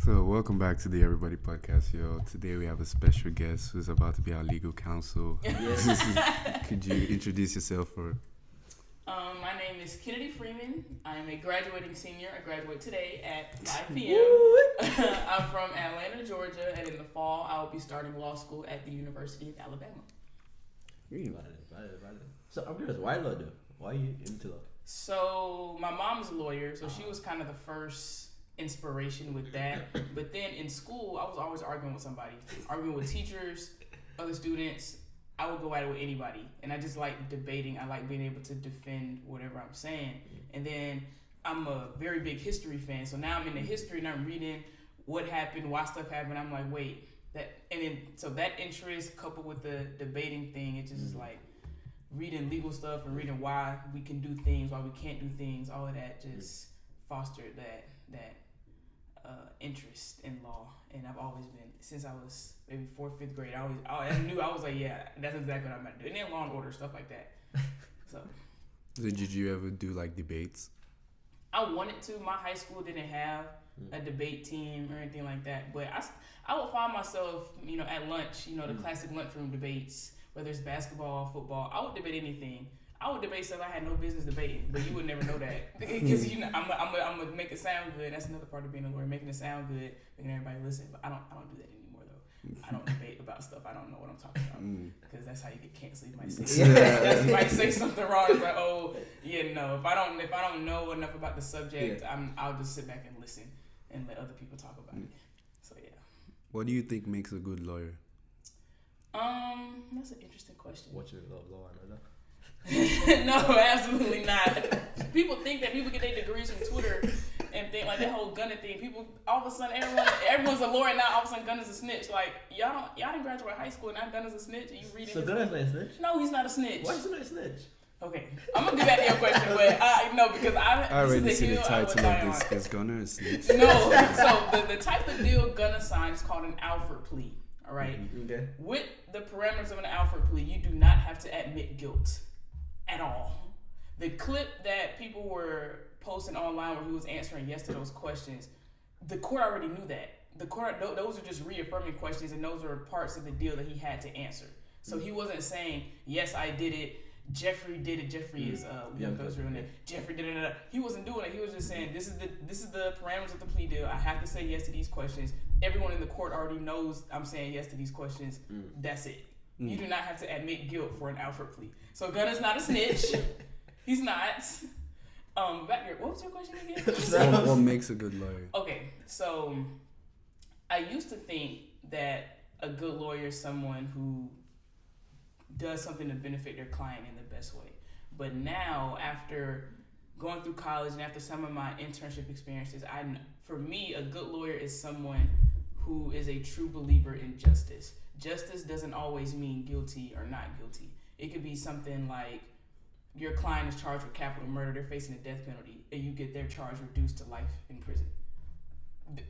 So, welcome back to the Everybody Podcast, yo. Today we have a special guest who's about to be our legal counsel. Yes. Could you introduce yourself for? My name is Kennedy Freeman. I am a graduating senior. I graduate today at 5 p.m. I'm from Atlanta, Georgia, and in the fall I will be starting law school at the University of Alabama. Valid. So I'm curious, why law though? Why are you into law? So my mom's a lawyer, so she was kind of the first inspiration with that. But then in school, I was always arguing with somebody, arguing with teachers, other students. I would go at it with anybody, and I just like debating. I like being able to defend whatever I'm saying. And then I'm a very big history fan, so now I'm into history and I'm reading what happened, why stuff happened. I'm like, wait, so that interest coupled with the debating thing, it just is like reading legal stuff and reading why we can do things, why we can't do things. All of that just fostered that interest in law, and I've always been since I was maybe 4th, 5th grade. I knew I was like, yeah, that's exactly what I'm gonna do. And then Law and Order stuff like that. So Did you ever do like debates? I wanted to. My high school didn't have a debate team or anything like that, but I would find myself, at lunch, the classic lunchroom debates, whether it's basketball, football. I would debate anything. I would debate stuff I had no business debating, but you would never know that because I'm gonna make it sound good. That's another part of being a lawyer, making it sound good, making everybody listen. But I don't do that anymore though. I don't debate about stuff I don't know what I'm talking about because that's how you get canceled. You might say you might say something wrong. It's like, oh yeah, no. If I don't know enough about the subject, I'll just sit back and listen and let other people talk about it. So yeah. What do you think makes a good lawyer? That's an interesting question. Watching Law and Order. No, absolutely not. People think that people get their degrees from Twitter and think like that whole Gunna thing. People all of a sudden everyone's a lawyer now. All of a sudden Gunna's a snitch. Like y'all didn't graduate high school and now Gunna's a snitch. And you reading? So Gunna's not a snitch? No, he's not a snitch. Why is he not a snitch? Okay, I'm gonna get back to your question, but no, because I already see the hill title of this. Is Gunna a snitch? No, so the type of deal Gunna signed is called an Alford plea. All right. Okay. With the parameters of an Alford plea, you do not have to admit guilt at all. The clip that people were posting online where he was answering yes to those questions, the court already knew that. The court, those are just reaffirming questions, and those are parts of the deal that he had to answer. So he wasn't saying, yes, I did it, Jeffrey did it. Jeffrey is Jeffrey did it. He wasn't doing it. He was just saying, this is the parameters of the plea deal. I have to say yes to these questions. Everyone in the court already knows I'm saying yes to these questions. That's it. You do not have to admit guilt for an Alford plea. So Gunna's not a snitch. He's not. Back here. What was your question again? What makes a good lawyer? Okay, so I used to think that a good lawyer is someone who does something to benefit their client in the best way. But now, after going through college and after some of my internship experiences, for me, a good lawyer is someone who is a true believer in justice. Justice doesn't always mean guilty or not guilty. It could be something like your client is charged with capital murder, they're facing a death penalty, and you get their charge reduced to life in prison.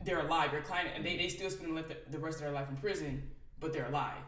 They're alive. Your client, and they still spend the rest of their life in prison, but they're alive.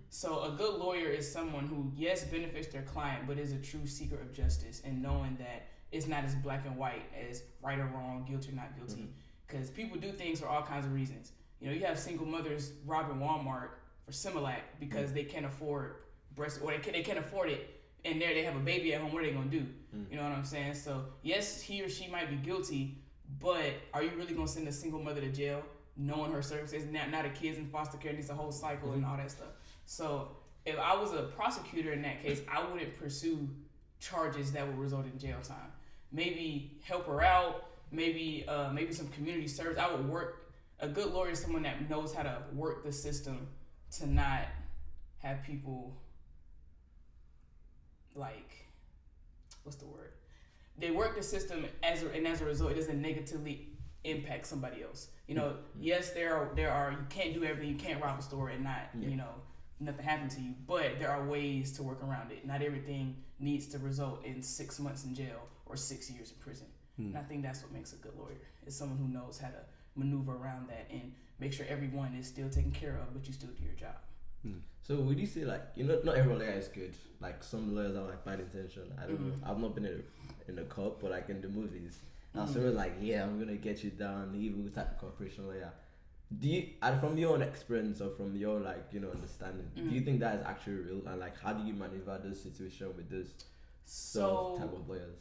So a good lawyer is someone who, yes, benefits their client, but is a true seeker of justice and knowing that it's not as black and white as right or wrong, guilty or not guilty. Because people do things for all kinds of reasons. You have single mothers robbing Walmart for Similac because they can't afford breast, or they can't afford it, and they have a baby at home. What are they gonna do? You know what I'm saying? So yes, he or she might be guilty, but are you really gonna send a single mother to jail knowing her circumstances? Now the kids in foster care, needs a whole cycle and all that stuff. So if I was a prosecutor in that case, I wouldn't pursue charges that would result in jail time. Maybe help her out. Maybe some community service. I would work. A good lawyer is someone that knows how to work the system to not have people like, what's the word? They work the system as a result, it doesn't negatively impact somebody else. Yes, there are you can't do everything. You can't rob a store and not nothing happen to you. But there are ways to work around it. Not everything needs to result in 6 months in jail or 6 years in prison. And I think that's what makes a good lawyer. Is someone who knows how to maneuver around that and make sure everyone is still taken care of, but you still do your job. So would you say like not every lawyer is good? Like some lawyers are like bad intention. I don't know. I've not been in a court, but like in the movies, now someone's like, yeah, I'm gonna get you down, evil type of corporation lawyer. Do you, and from your own experience or from your understanding, do you think that is actually real? And like, how do you maneuver this situation with this type of lawyers?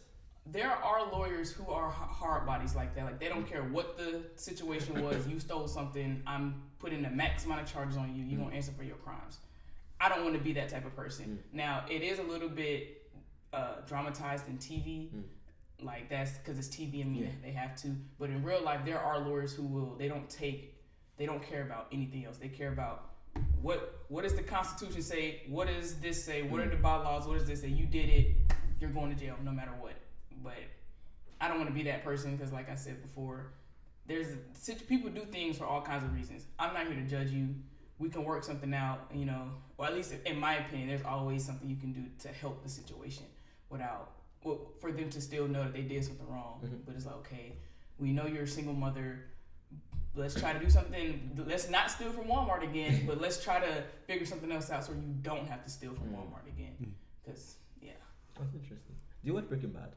There are lawyers who are hard bodies like that. Like, they don't care what the situation was. You stole something. I'm putting the max amount of charges on you. You're going to answer for your crimes. I don't want to be that type of person. Now, it is a little bit dramatized in TV. Like, that's because it's TV and media. They have to. But in real life, there are lawyers who they don't care about anything else. They care about what does the Constitution say? What does this say? What are the bylaws? What does this say? You did it. You're going to jail no matter what. But I don't want to be that person because, like I said before, people do things for all kinds of reasons. I'm not here to judge you. We can work something out, or at least in my opinion, there's always something you can do to help the situation for them to still know that they did something wrong. But it's like, okay, we know you're a single mother. Let's try to do something. Let's not steal from Walmart again, but let's try to figure something else out so you don't have to steal from Walmart again. Because, yeah. That's interesting. Do you watch Breaking Bad?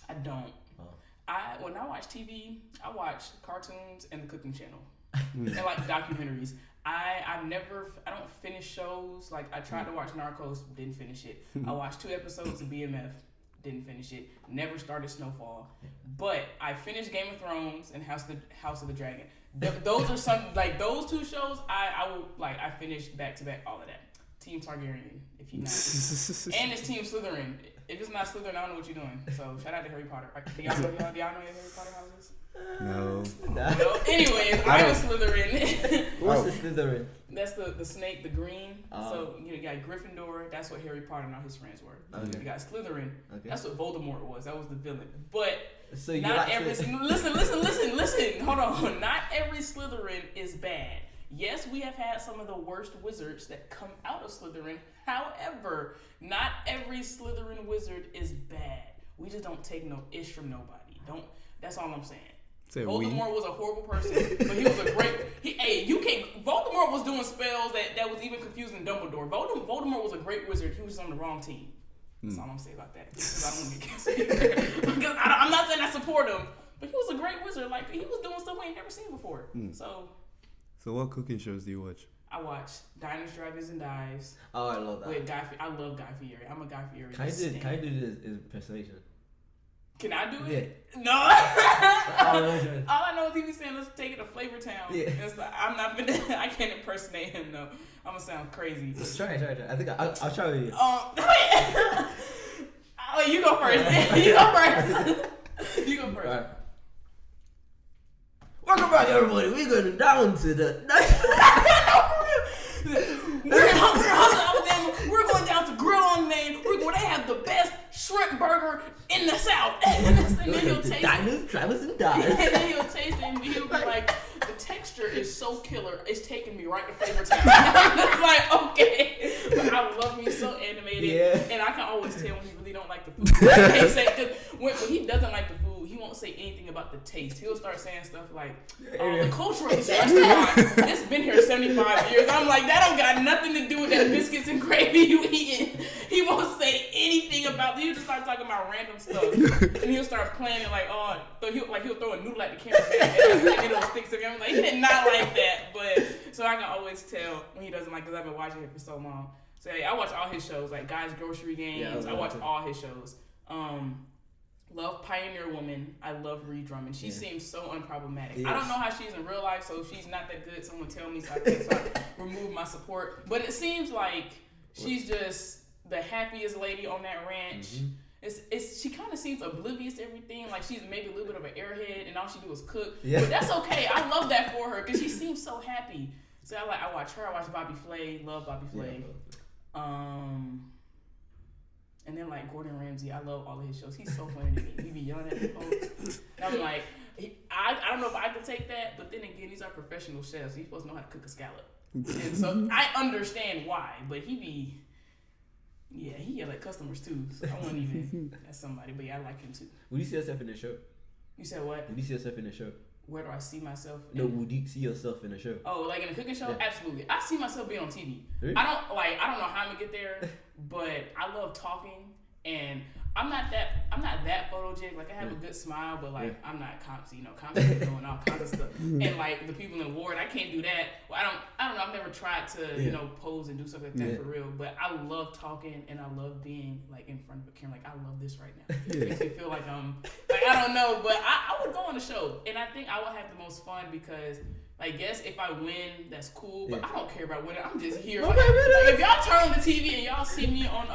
I don't. Oh. When I watch TV, I watch cartoons and the Cooking Channel and like documentaries. I don't finish shows. Like, I tried to watch Narcos, didn't finish it. I watched 2 episodes of BMF, didn't finish it. Never started Snowfall, but I finished Game of Thrones and House of the Dragon. Those are some, like, those 2 shows. I finished back to back all of that. Team Targaryen, if you not, and it's Team Slytherin. If it's not Slytherin, I don't know what you're doing. So shout out to Harry Potter. Do y'all know your Harry Potter houses? No. Well, anyways, I'm a Slytherin. What's the Slytherin? That's the snake, the green. Oh. So you got Gryffindor. That's what Harry Potter and all his friends were. Okay. You got Slytherin. Okay. That's what Voldemort was. That was the villain. But So you not like every. Listen. Hold on. Not every Slytherin is bad. Yes, we have had some of the worst wizards that come out of Slytherin. However, not every Slytherin wizard is bad. We just don't take no ish from nobody. That's all I'm saying. Voldemort was a horrible person, but he was a great. Voldemort was doing spells that was even confusing Dumbledore. Voldemort was a great wizard. He was on the wrong team. That's all I'm saying about that. Because I don't want to get canceled. Because I'm not saying I support him, but he was a great wizard. Like, he was doing stuff we ain't never seen before. So what cooking shows do you watch? I watch Diners, Drive-Ins, and Dives. Oh, I love that. With I love Guy Fieri. I'm a Guy Fieri. Can I do this impersonation? Can I do Yeah. it? No. Oh, All I know is he be saying, let's take it to Flavor Town. Yeah. And it's like, I can't impersonate him, though. I'm going to sound crazy. Try. I think I'll try with you. Oh, you go first. You go first. Right. Welcome back, everybody. We're going down to the... We're going down to Grill on Main. Where they have the best shrimp burger in the South. And then he'll taste it. Diners, Travis, and Dives. And then he'll taste it and he'll be like, the texture is so killer. It's taking me right to Flavor Town. I'm just like, okay. But I love him. He's so animated. Yeah. And I can always tell when he really don't like the food. Cause when he doesn't like the food, he won't say anything about the taste. He'll start saying stuff like, the culture of this restaurant, it's been here 75 years. I'm like, that don't got nothing to do with that biscuits and gravy you eating. He won't say anything about it. He'll just start talking about random stuff. And he'll start playing it like, he'll throw a noodle at the camera and it'll stick to me. I'm like, he did not like that. But so I can always tell when he doesn't like, because I've been watching him for so long. So I watch all his shows, like Guy's Grocery Games. I watch all his shows. Love Pioneer Woman. I love Ree Drummond. She seems so unproblematic. Yes. I don't know how she's in real life, so if she's not that good, someone tell me so I remove my support. But it seems like she's just the happiest lady on that ranch. Mm-hmm. She kind of seems oblivious to everything. Like, she's maybe a little bit of an airhead, and all she do is cook. Yeah. But that's okay. I love that for her because she seems so happy. So I watch her. I watch Bobby Flay. Love Bobby Flay. And then, like, Gordon Ramsay, I love all of his shows. He's so funny to me. He be yelling at me folks. And I'm like, I don't know if I could take that, but then again, these are professional chefs. He's supposed to know how to cook a scallop. And so I understand why, but he yell at customers too. So I wouldn't even, that's somebody, but yeah, I like him too. Would you see yourself in the show? You said what? Would you see yourself in the show? Where do I see myself? Would you see yourself in a show? Oh, like in a cooking show? Yeah. Absolutely. I see myself being on TV. Really? I don't know how I'm gonna get there, but I love talking, and I'm not that photogenic. Like I have a good smile, but like I'm not constantly doing all kinds of stuff. And like the people in the ward, I can't do that. Well, I don't know. I've never tried to pose and do stuff like that for real. But I love talking and I love being like in front of a camera. Like I love this right now. It makes me feel like like I don't know, but I would go on the show, and I think I would have the most fun because. Like, yes, if I win, that's cool, but I don't care about winning. I'm just here. Like, if y'all turn on the TV and y'all see me on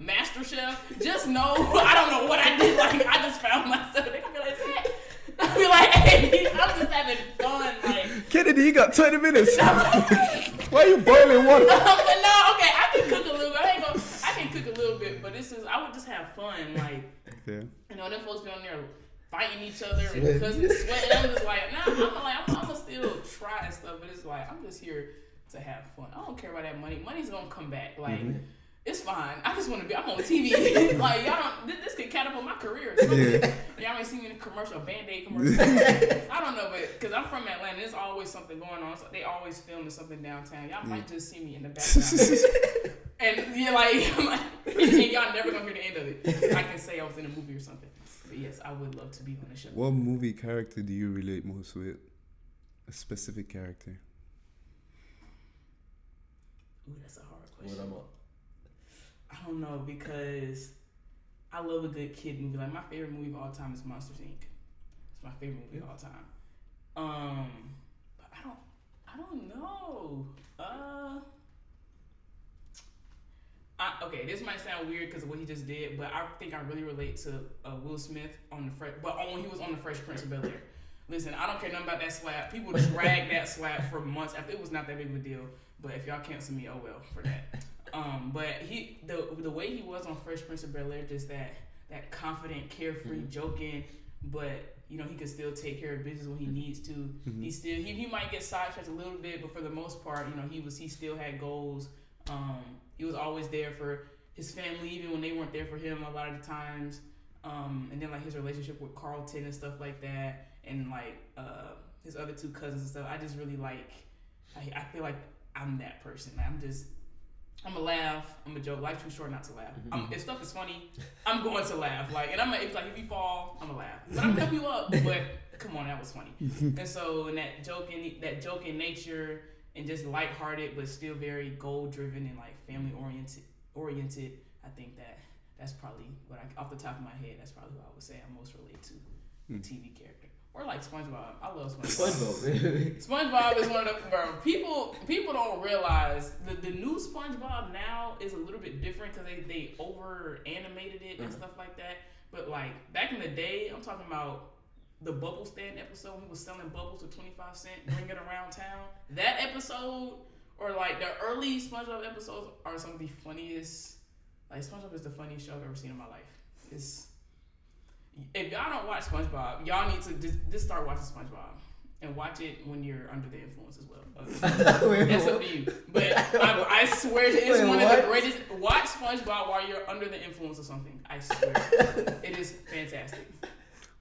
MasterChef, just know I don't know what I did. Like, I just found myself. They gonna be like, Zach. I'll be like, hey, I'm just having fun. Like, Kennedy, you got 20 minutes. Why are you boiling water? No, okay, I can cook a little bit. I can cook a little bit, but I would just have fun. Like, them folks be on there fighting each other and cussing, sweating. I'm just like, I'm gonna still try and stuff, but it's like I'm just here to have fun. I don't care about that money. Money's gonna come back. Like it's fine. I just want to be. I'm on TV. Like y'all don't. This could catapult my career. Y'all may see me in a commercial, a Band-Aid commercial. I don't know, but because I'm from Atlanta, there's always something going on. So they always filming something downtown. Y'all might just see me in the background. And you're like, and y'all never gonna hear the end of it. I can say I was in a movie or something. But yes, I would love to be on the show. What movie character do you relate most with? A specific character. Ooh, that's a hard question. I don't know because I love a good kid movie. Like my favorite movie of all time is Monsters Inc. It's my favorite movie of all time. But I don't know. Okay, this might sound weird because of what he just did, but I think I really relate to Will Smith on when he was on the Fresh Prince of Bel-Air. Listen, I don't care nothing about that slap. People drag that slap for months after it was not that big of a deal. But if y'all cancel me, oh well for that. But the way he was on Fresh Prince of Bel-Air, just that confident, carefree, joking, but he can still take care of business when he needs to. He might get sidetracked a little bit, but for the most part, he still had goals. He was always there for his family, even when they weren't there for him a lot of the times. And then like his relationship with Carlton and stuff like that, and like his other two cousins and stuff. I just really like. I feel like I'm that person. Like, I'm a laugh. I'm a joke. Life's too short not to laugh. If stuff is funny, I'm going to laugh. Like, and if you fall, I'm gonna laugh. But I'm gonna help you up. But come on, that was funny. And so, in that joking nature. And just lighthearted, but still very goal-driven and like family-oriented. I think that's probably off the top of my head, that's probably what I would say I most relate to a TV character. Or like SpongeBob. I love SpongeBob. SpongeBob is one of the people don't realize the new SpongeBob now is a little bit different because they over animated it and stuff like that. But like back in the day, I'm talking about. The bubble stand episode, he was selling bubbles for 25 cents, bring it around town. That episode, or like the early SpongeBob episodes, are some of the funniest. Like SpongeBob is the funniest show I've ever seen in my life. If y'all don't watch SpongeBob, y'all need to just start watching SpongeBob and watch it when you're under the influence as well. That's up to you. But I swear it's one of the greatest. Watch SpongeBob while you're under the influence of something. I swear, it is fantastic.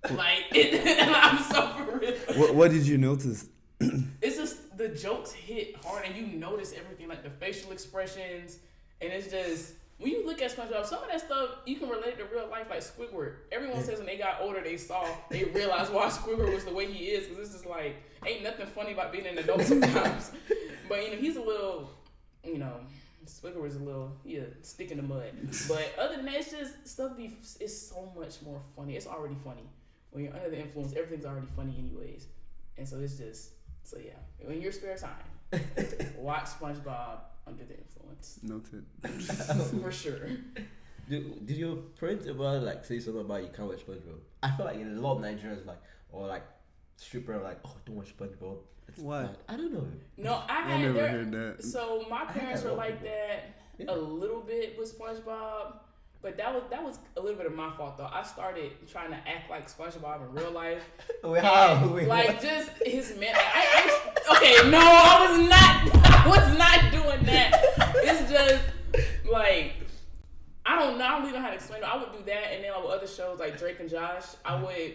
Like I'm so for real. What did you notice? It's just the jokes hit hard, and you notice everything, like the facial expressions, and it's just when you look at SpongeBob, some of that stuff you can relate to real life, like Squidward. Everyone says when they got older, they realized why Squidward was the way he is, because it's just like ain't nothing funny about being an adult sometimes. But he's a little, Squidward's a little stick in the mud. But other than that, it's just stuff. It's so much more funny. It's already funny. When you're under the influence, everything's already funny anyways. And so it's just, in your spare time, watch SpongeBob under the influence. Noted. For sure. Did your parents ever say something about you can't watch SpongeBob? I feel like in a lot of Nigerians stripper don't watch SpongeBob. Why? I don't know. No, I never heard that. So my parents were like that a little bit with SpongeBob. But that was a little bit of my fault though. I started trying to act like SpongeBob in real life. Just his man. I was not doing that. It's just like I don't know. I don't really know how to explain it. I would do that, and then with other shows like Drake and Josh, I would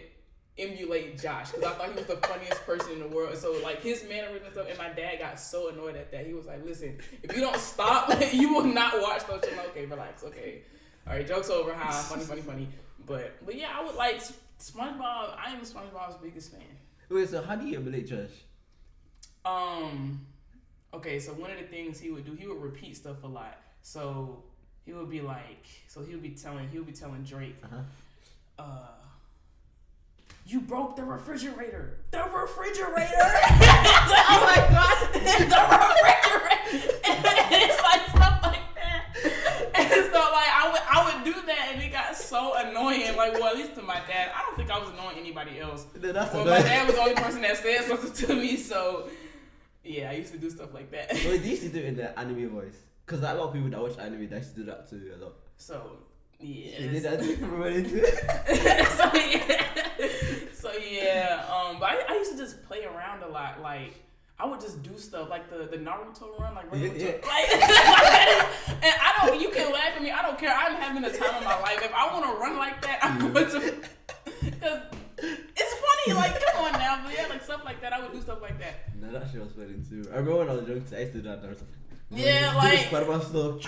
emulate Josh because I thought he was the funniest person in the world. And so his mannerisms and stuff, and my dad got so annoyed at that. He was like, "Listen, if you don't stop, you will not watch those shows." Okay, relax. Okay. All right, jokes over. Ha, funny. But yeah, I would like SpongeBob. I am SpongeBob's biggest fan. Wait, so how do you emulate Josh? Okay, so one of the things he would do, he would repeat stuff a lot. So he would be like, he would be telling Drake, you broke the refrigerator. The refrigerator. Oh my god. The refrigerator. And it's like stuff like that. And so like I would do that, and it got so annoying. Like, well, at least to my dad. I don't think I was annoying anybody else. That's well, my dad was the only person that said something to me, so yeah, I used to do stuff like that. Well, they used to do it in the anime voice. Because a lot of people that watch anime, they used to do that too a lot. So, yeah. They did that too? So, but I used to just play around a lot. Like, I would just do stuff like the Naruto run, like Naruto. Yeah. Like, and I don't, you can laugh at me, I don't care. I'm having the time of my life. If I want to run like that, I'm going to. Because it's funny, like, come on now. But yeah, like stuff like that. I would do stuff like that. No, that shit was funny too. I remember when I was young, I used to do that. I was like, yeah, like Spider-Man stuff.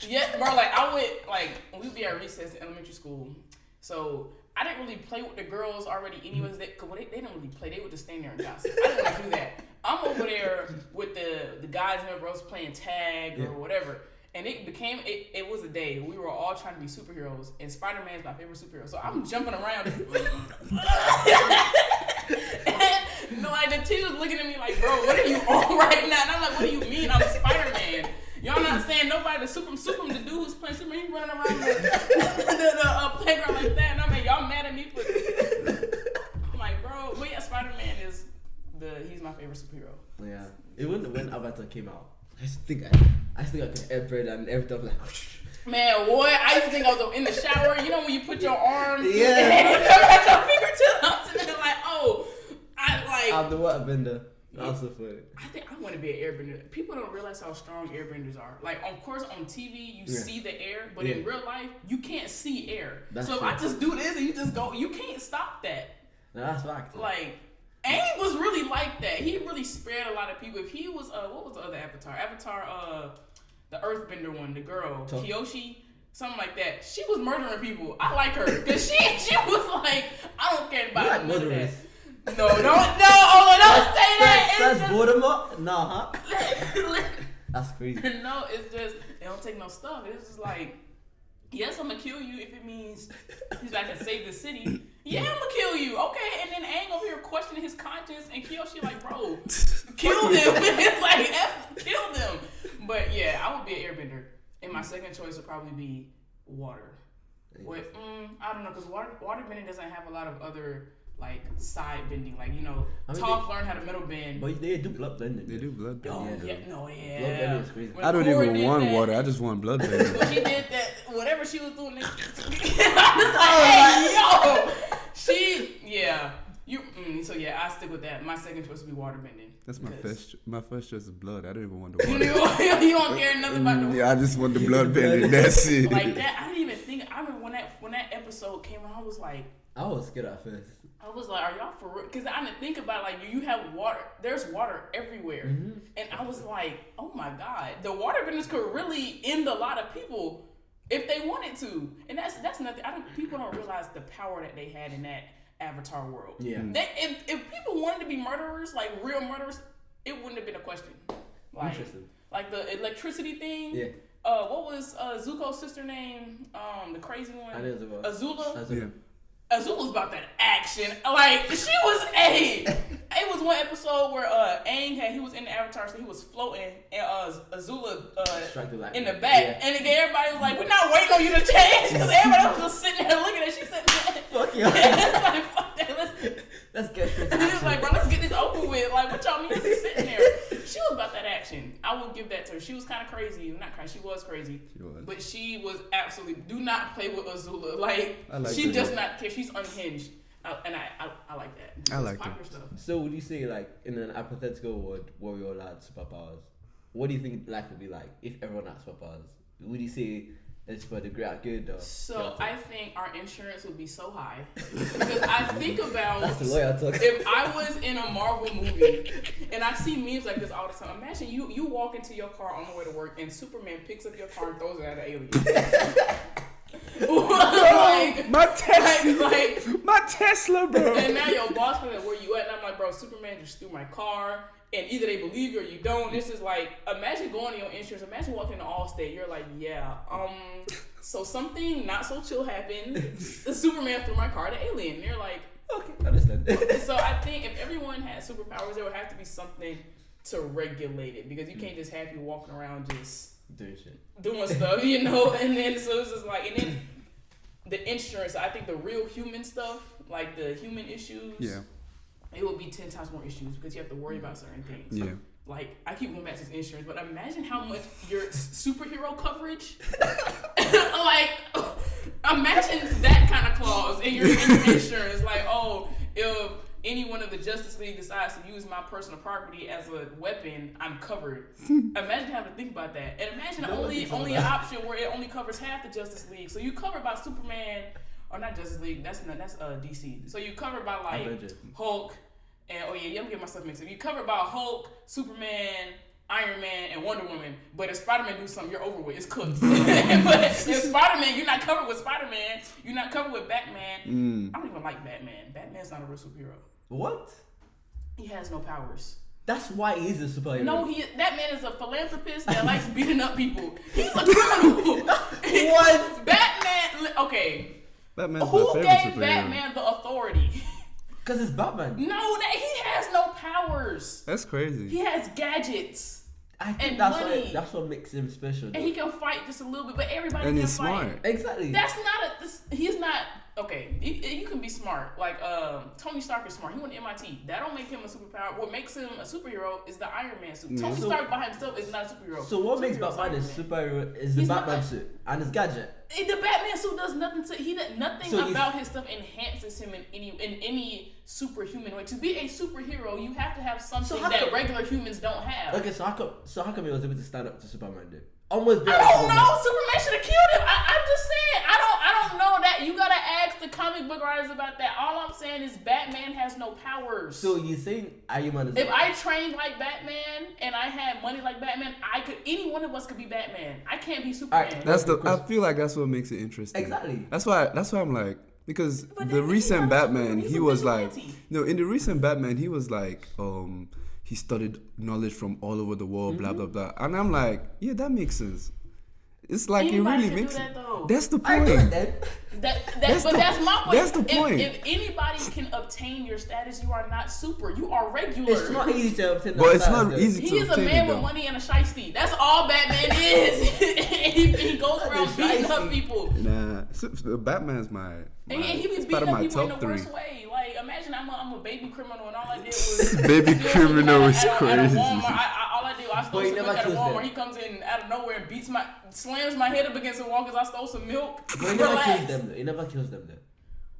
Yeah, bro. Like I would like we'd be at recess in elementary school, so I didn't really play with the girls already. Anyways, they didn't really play. They would just stand there and gossip. I didn't want to do that. I'm over there with the guys and girls playing tag or whatever. And it was a day we were all trying to be superheroes, and Spider-Man's my favorite superhero. So I'm jumping around. And like the teacher's looking at me like, bro, what are you on right now? And I'm like, what do you mean? I'm Spider-Man. Y'all not saying nobody to super him, the dude who's playing Superman, he's running around the playground like that. And I'm like, y'all mad at me for I'm like, bro, but yeah, Spider-Man is he's my favorite superhero. Yeah. Even when Avatar came out, I think I could airbrush and everything. Like, man, what? I used to think I was in the shower. You know when you put your arm and yeah, you come at your fingertips and then like, oh, I'm the waterbender. That's so funny. I think I want to be an airbender. People don't realize how strong airbenders are. Like, of course, on TV you see the air, but in real life you can't see air. That's so true. if I just do this and you just go, you can't stop that. No, that's fact. Like, Aang was really like that. He really spared a lot of people. If he was, what was the other Avatar? The Earthbender one, the girl, Kyoshi, something like that. She was murdering people. I like her because she was like, I don't care about like murderers. No, don't say that. That's Voldemort? Nah, huh? That's crazy. No, it's just they don't take no stuff. It's just like, yes, I'm gonna kill you if it means he's like to save the city. Yeah, I'm gonna kill you. Okay, and then Aang over here questioning his conscience, and Kyoshi like, bro, kill them. It's like, kill them. But yeah, I would be an airbender, and my second choice would probably be water. But I don't know, because waterbending doesn't have a lot of other like side bending, like Toph learned how to middle bend. But they do blood bending. They do blood bending. Blood bending is crazy. I don't even want water. I just want blood bending. When she did that, whatever she was doing, I was like, hey, yo, so yeah, I stick with that. My second choice would be waterbending. That's my first choice is blood. I don't even want the water. You don't care nothing about the water. Yeah, I just want the blood bending. That's it. Like that, I didn't even think. I remember when that episode came out, I was like, I was scared at first. I was like, are y'all for real? Because I didn't think about like you have water. There's water everywhere, and I was like, oh my god, the waterbenders could really end a lot of people if they wanted to, and that's nothing. People don't realize the power that they had in that Avatar world. Yeah. If people wanted to be murderers, like real murderers, it wouldn't have been a question. Like, interesting. Like the electricity thing. Yeah. What was Zuko's sister name? The crazy one. I know about Azula. Yeah. Azula's about that action. Like she was it was one episode where Aang he was in the Avatar, so he was floating, and Azula in the back, and again everybody was like, "We're not waiting on you to change," because everybody was just sitting there looking at. She said, "Fuck you." It's like, fuck that. Let's get this. He was like, "Bro, let's get this over with." Like, what y'all mean? Just sitting there. She was about that action. I will give that to her. She was kind of crazy. Not crazy. She was crazy. She was. But she was absolutely. Do not play with Azula. Like she her. does not care. She's unhinged, and I like that. I like that. So would you say, like, in an hypothetical world where we all had superpowers, what do you think life would be like if everyone had superpowers? Would you say it's for the great good? Or so I think our insurance would be so high because I think about that's the lawyer talk. If I was in a Marvel movie and I see memes like this all the time. Imagine you walk into your car on the way to work and Superman picks up your car and throws it at an alien. like, my Tesla, like, my Tesla, bro. and now your boss comes like, where you at? And I'm like, bro, Superman just stole my car. And either they believe you or you don't. This is like, imagine going to your insurance. Imagine walking to Allstate. You're like, yeah, so something not so chill happened. The Superman threw my car to Alien. And you're like, Okay, I understand. so I think if everyone had superpowers, there would have to be something to regulate it, because you can't just have people walking around just Doing shit. doing stuff, you know. And then so it's just like, and then the insurance. I think the real human stuff, like the human issues, Yeah. it would be 10 times more issues because you have to worry about certain things. Yeah. Like, I keep going back to this insurance, but imagine how much your superhero coverage, like, imagine that kind of clause in your insurance. Like, oh, if any one of the Justice League decides to use my personal property as a weapon, I'm covered. Imagine having to think about that. And imagine only an option where it only covers half the Justice League. So you covered by Superman, or not Justice League, that's DC. So you covered by, like, Avengers. Hulk, and I'm getting myself mixed up. You covered by Hulk, Superman, Iron Man, and Wonder Woman. But if Spider-Man do something, you're over with. It's cooked. But if Spider-Man, you're not covered with Spider-Man. You're not covered with Batman. I don't even like Batman. Batman's not a real superhero. What? He has no powers. That's why he's a superhero. No, that man is a philanthropist that likes beating up people. He's a criminal. What? Batman. Okay. Batman's my Who favorite gave superhero. Batman the authority? Because it's Batman. No, that he has no powers. That's crazy. He has gadgets. I think And that's money. that's what makes him special. And he can fight just a little bit, but everybody And can he's fight. smart. Exactly. That's not he's not, okay, you can be smart. Like, Tony Stark is smart. He went to MIT. That don't make him a superpower. What makes him a superhero is the Iron Man suit. Tony So- Stark by himself is not a superhero. So what makes Superhero's Batman a Iron Man. superhero is the He's Batman not- suit and his gadget. The Batman suit does nothing nothing So he's- about his stuff enhances him in any superhuman way. To be a superhero, you have to have something how that come- regular humans don't have. Okay, so how come he was able to stand up to Superman then? Almost I better don't than know. Superman should have killed him. I'm just saying. I don't know that. You gotta ask the comic book writers about that. All I'm saying is Batman has no powers. So you saying Iron Man is If I trained like Batman and I had money like Batman, any one of us could be Batman. I can't be Superman. Alright, That's I feel like that's what makes it interesting. Exactly. That's why I'm like, because But the then he's recent not a Batman, superhero, he he's a was like, vigilante. no, in the recent Batman, he was like, he studied knowledge from all over the world, blah blah blah, and I'm like, yeah, that makes sense. It's like Anybody it really can do makes that, though. That's the I agree point. with that. That's my point. that's the point. If anybody can obtain your status, you are not super. You are regular. It's not easy to obtain that But it's status, not though. easy He to is a obtain man it, with though. money and a shiesty. That's all Batman is. he goes around beating up shiesty. people. Nah, Batman's my. And he be it's part beating of up my people in the top 3. worst way. Like, imagine I'm a baby criminal and all I did was Baby steal criminal at is a crazy. Walmart. All I did was I stole But he some never milk at a kills Walmart. them. He comes in out of nowhere and slams my head up against the wall because I stole some milk. But he never Relax. kills them though. He never kills them though.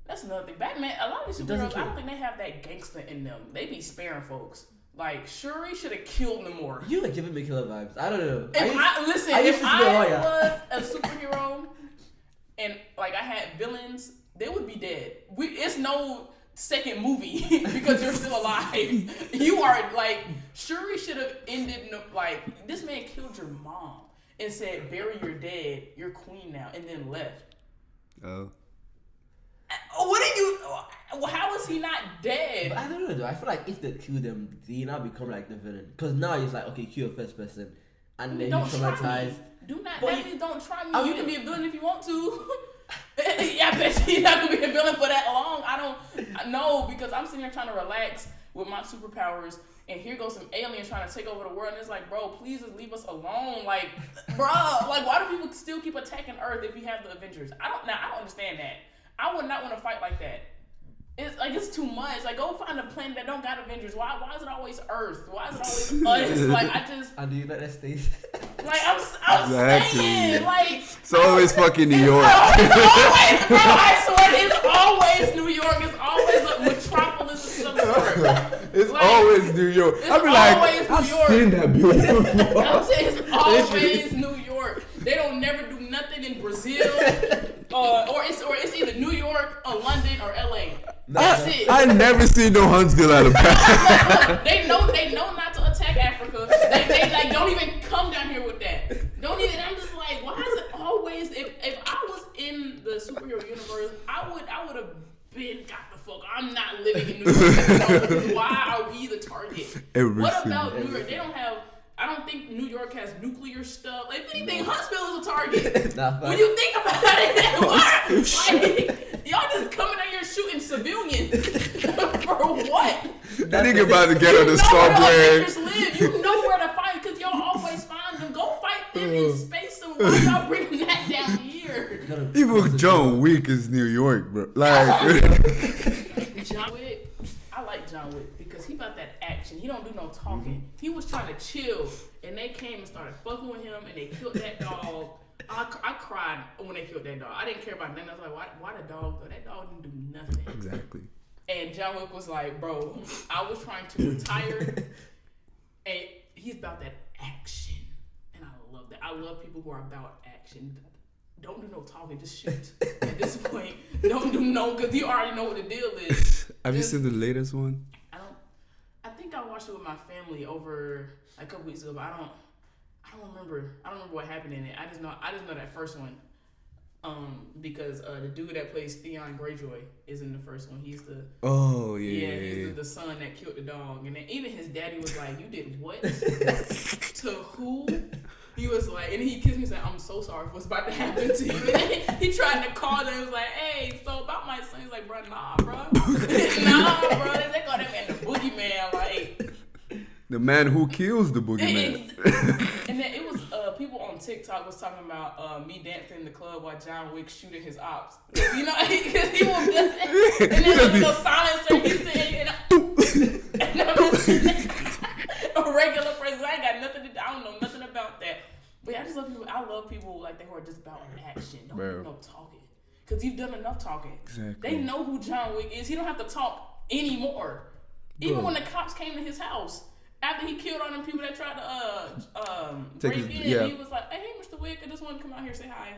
That's another thing. Batman, a lot of these It doesn't superheroes, I kill. don't think they have that gangster in them. They be sparing folks. Like, Shuri should have killed Namor. You are giving me killer vibes. I don't know. If I used if to be a I lawyer. was a superhero and like I had villains, they would be dead. It's no second movie because you're still alive. You are like Shuri should have ended like this man killed your mom and said bury your dead, you're queen now, and then left. Oh. What did you? How is he not dead? But I don't know though. I feel like if they kill them, they now become like the villain. Because now it's like, okay, kill a first person. And then Don't he's try traumatized. me. Do not. But That means don't try me. I You mean- can be a villain if you want to. Yeah, I bet you're not gonna be a villain for that long. I know because I'm sitting here trying to relax with my superpowers, and here goes some aliens trying to take over the world, and it's like, bro, please just leave us alone. Like, bro, like why do people still keep attacking Earth if we have the Avengers? I don't understand that. I would not want to fight like that. It's like it's too much. Like go find a planet that don't got Avengers. Why is it always Earth? Why is it always us? Like I just And the United States. like I'm Exactly. saying like It's always fucking New York. it's always, bro, I swear, it's always New York. It's always a metropolis of some sort. It's Like, always New York. it's I'll be like, always New I've York. seen that building I'm before. saying it's always New York. They don't never do nothing in Brazil, or it's either New York or London or LA. That's it. I never seen no Huntsville, Alabama. They know not to attack Africa. They like don't even come down here with that. Don't even. I'm just like, why is it always? If I was in I would have been got the fuck. I'm not living in New York. Why are we the target? What about New York? They don't have. I don't think New York has nuclear stuff. Like, if anything, Huntsville is a target. When you think about it, why? Y'all just coming out here shooting civilians for what? That nigga about to get on the subway. Live. You know where to fight because y'all always find them. Go fight them in space. So why y'all bringing that down here? Even John Wick is New York, bro. Like John Wick, I like John Wick because he about that action. He don't do no talking. He was trying to chill, and they came and started fucking with him, and they killed that dog. I cried when they killed that dog. I didn't care about nothing. I was like, why the dog? Though? That dog didn't do nothing. exactly. And John Wick was like, bro, I was trying to retire, and he's about that action, and I love that. I love people who are about action. Don't do no talking, just shoot. At this point, don't do no, because you already know what the deal is. Have you seen the latest one? I think I watched it with my family over a couple weeks ago, but I don't remember. I don't remember what happened in it. I just know that first one. Because the dude that plays Theon Greyjoy is in the first one. He's the he's the son that killed the dog, and then even his daddy was like, "You did what? To who?" He was like, and he kissed me and said, "I'm so sorry for what's about to happen to you." And he tried to call them. He was like, "Hey, so about my son." He's like, "Bro, nah, bro, nah, bro." They call that man the boogeyman, like the man who kills the boogeyman. And then it was people on TikTok was talking about me dancing in the club while John Wick shooting his ops. You know, because he was just, and then there was no silencer. He's saying, and a regular person. I ain't got nothing to. I don't know nothing about that. But yeah, I just love people. I love people like they who are just about action. Don't do no talking, because you've done enough talking. Exactly. They know who John Wick is. He don't have to talk anymore. Even when the cops came to his house. After he killed all them people that tried to break in, he was like, "Hey, Mr. Wick, I just wanted to come out here and say hi."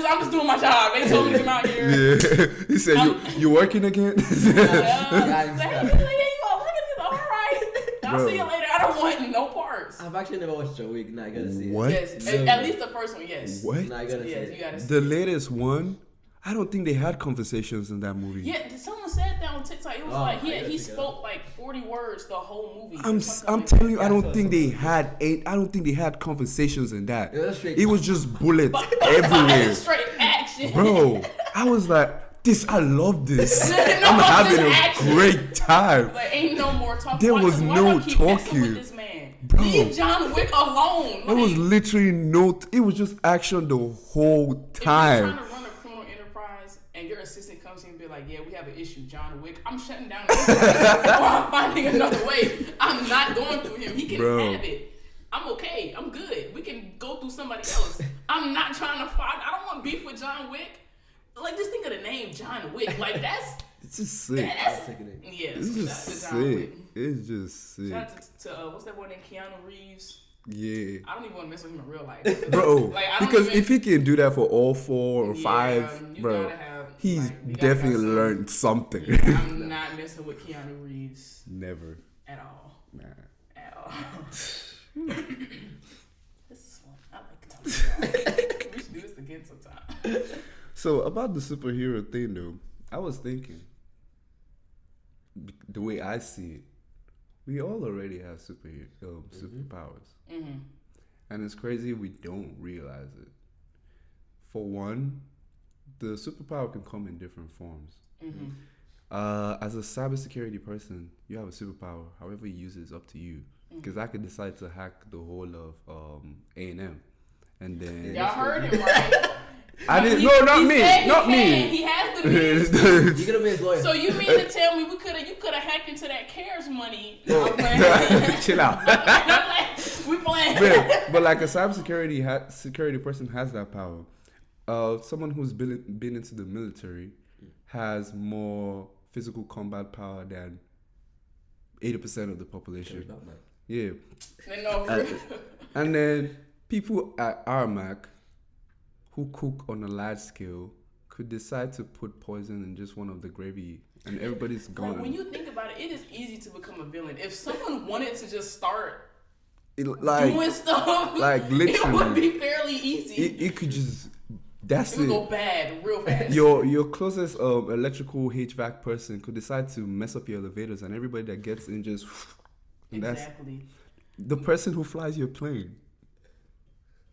I'm just doing my job. They told me to come out here. Yeah. He said, "You working again?" He's like, "Yeah, you all working? All right. I'll see you later. I don't want no parts." I've actually never watched John Wick. Now I gotta see it. What? Yes, at least the first one. Yes. What? Now I gotta see Yes, it. you gotta see The it. latest one, I don't think they had conversations in that movie. Yeah, someone said that on TikTok. It was like he spoke like 40 words the whole movie. I'm telling you, I don't think they had conversations in that. It was just bullets everywhere. Straight action. Bro, I was like, I love this. I'm having a great time. Like, ain't no more talking. There was no talking. With this man? Bro. Leave John Wick alone. There was literally it was just action the whole time. If you're trying to run a criminal enterprise and your assistant comes in and be like, "Yeah, we have an issue, John Wick," I'm shutting down or I'm finding another way. I'm not going through him. He can have it. I'm okay. I'm good. We can go through somebody else. I'm not trying to fight. I don't want beef with John Wick. Like, just think of the name John Wick. Like, that's... It's just sick. Yes. It's just sick. It's just sick. Shout out to what's that boy named Keanu Reeves? Yeah. I don't even want to mess with him in real life. Bro, like, because if he can do that for all 4 or 5, you bro, gotta have, he's definitely learned something. Yeah, I'm not messing with Keanu Reeves. Never. At all. Nah. At all. This is fun. I like talking about it. We should do this again sometime. So, about the superhero thing, though, I was thinking, the way I see it, we all already have superpowers. Mm-hmm. And it's crazy we don't realize it. For one, the superpower can come in different forms. Mm-hmm. As a cybersecurity person, you have a superpower. However you use it is up to you. Because I could decide to hack the whole of A&M. And then... Y'all heard him, right? I didn't. No, not me. Not me. He has to be. You could have been his lawyer. So you mean to tell me you could have hacked into that CARES money? Chill out. We playing. But like a cybersecurity security person has that power. Someone who's been into the military has more physical combat power than 80% of the population. Yeah. And then people at Armac who cook on a large scale could decide to put poison in just one of the gravy and everybody's gone. Like, when you think about it, it is easy to become a villain. If someone wanted to just start doing stuff, like literally, it would be fairly easy. It could just That's It would it. go bad real fast. Your closest electrical HVAC person could decide to mess up your elevators, and everybody that gets in just. And exactly. that's the person who flies your plane.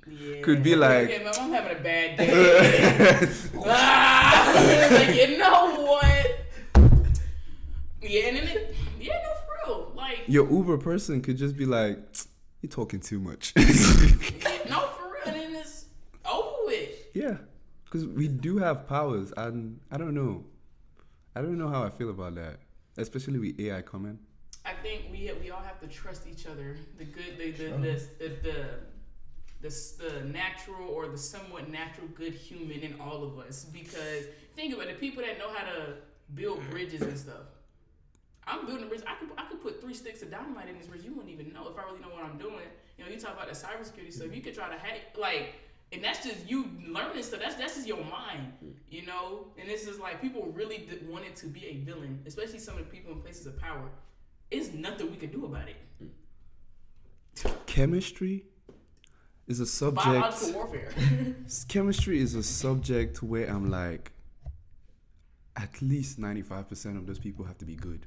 Yeah. Could be like. Yeah, I'm having a bad day. Like, you know what? Yeah, and then no, for real. Like, Your Uber person could just be like, "You're talking too much." no, for real. And then it's over with. Yeah, because we do have powers, and I don't know. I don't know how I feel about that, especially with AI coming. I think we all have to trust each other. The good, the natural or the somewhat natural good human in all of us. Because think about it, the people that know how to build bridges and stuff. I'm building a bridge. I could put 3 sticks of dynamite in this bridge. You wouldn't even know if I really know what I'm doing. You know, you talk about the cybersecurity stuff. You could try to hack, like, and that's just you learning stuff. That's just your mind, you know. And this is like people really wanted to be a villain, especially some of the people in places of power. It's nothing we can do about it. Chemistry is a subject. Biological warfare. Chemistry is a subject where I'm like, at least 95% of those people have to be good.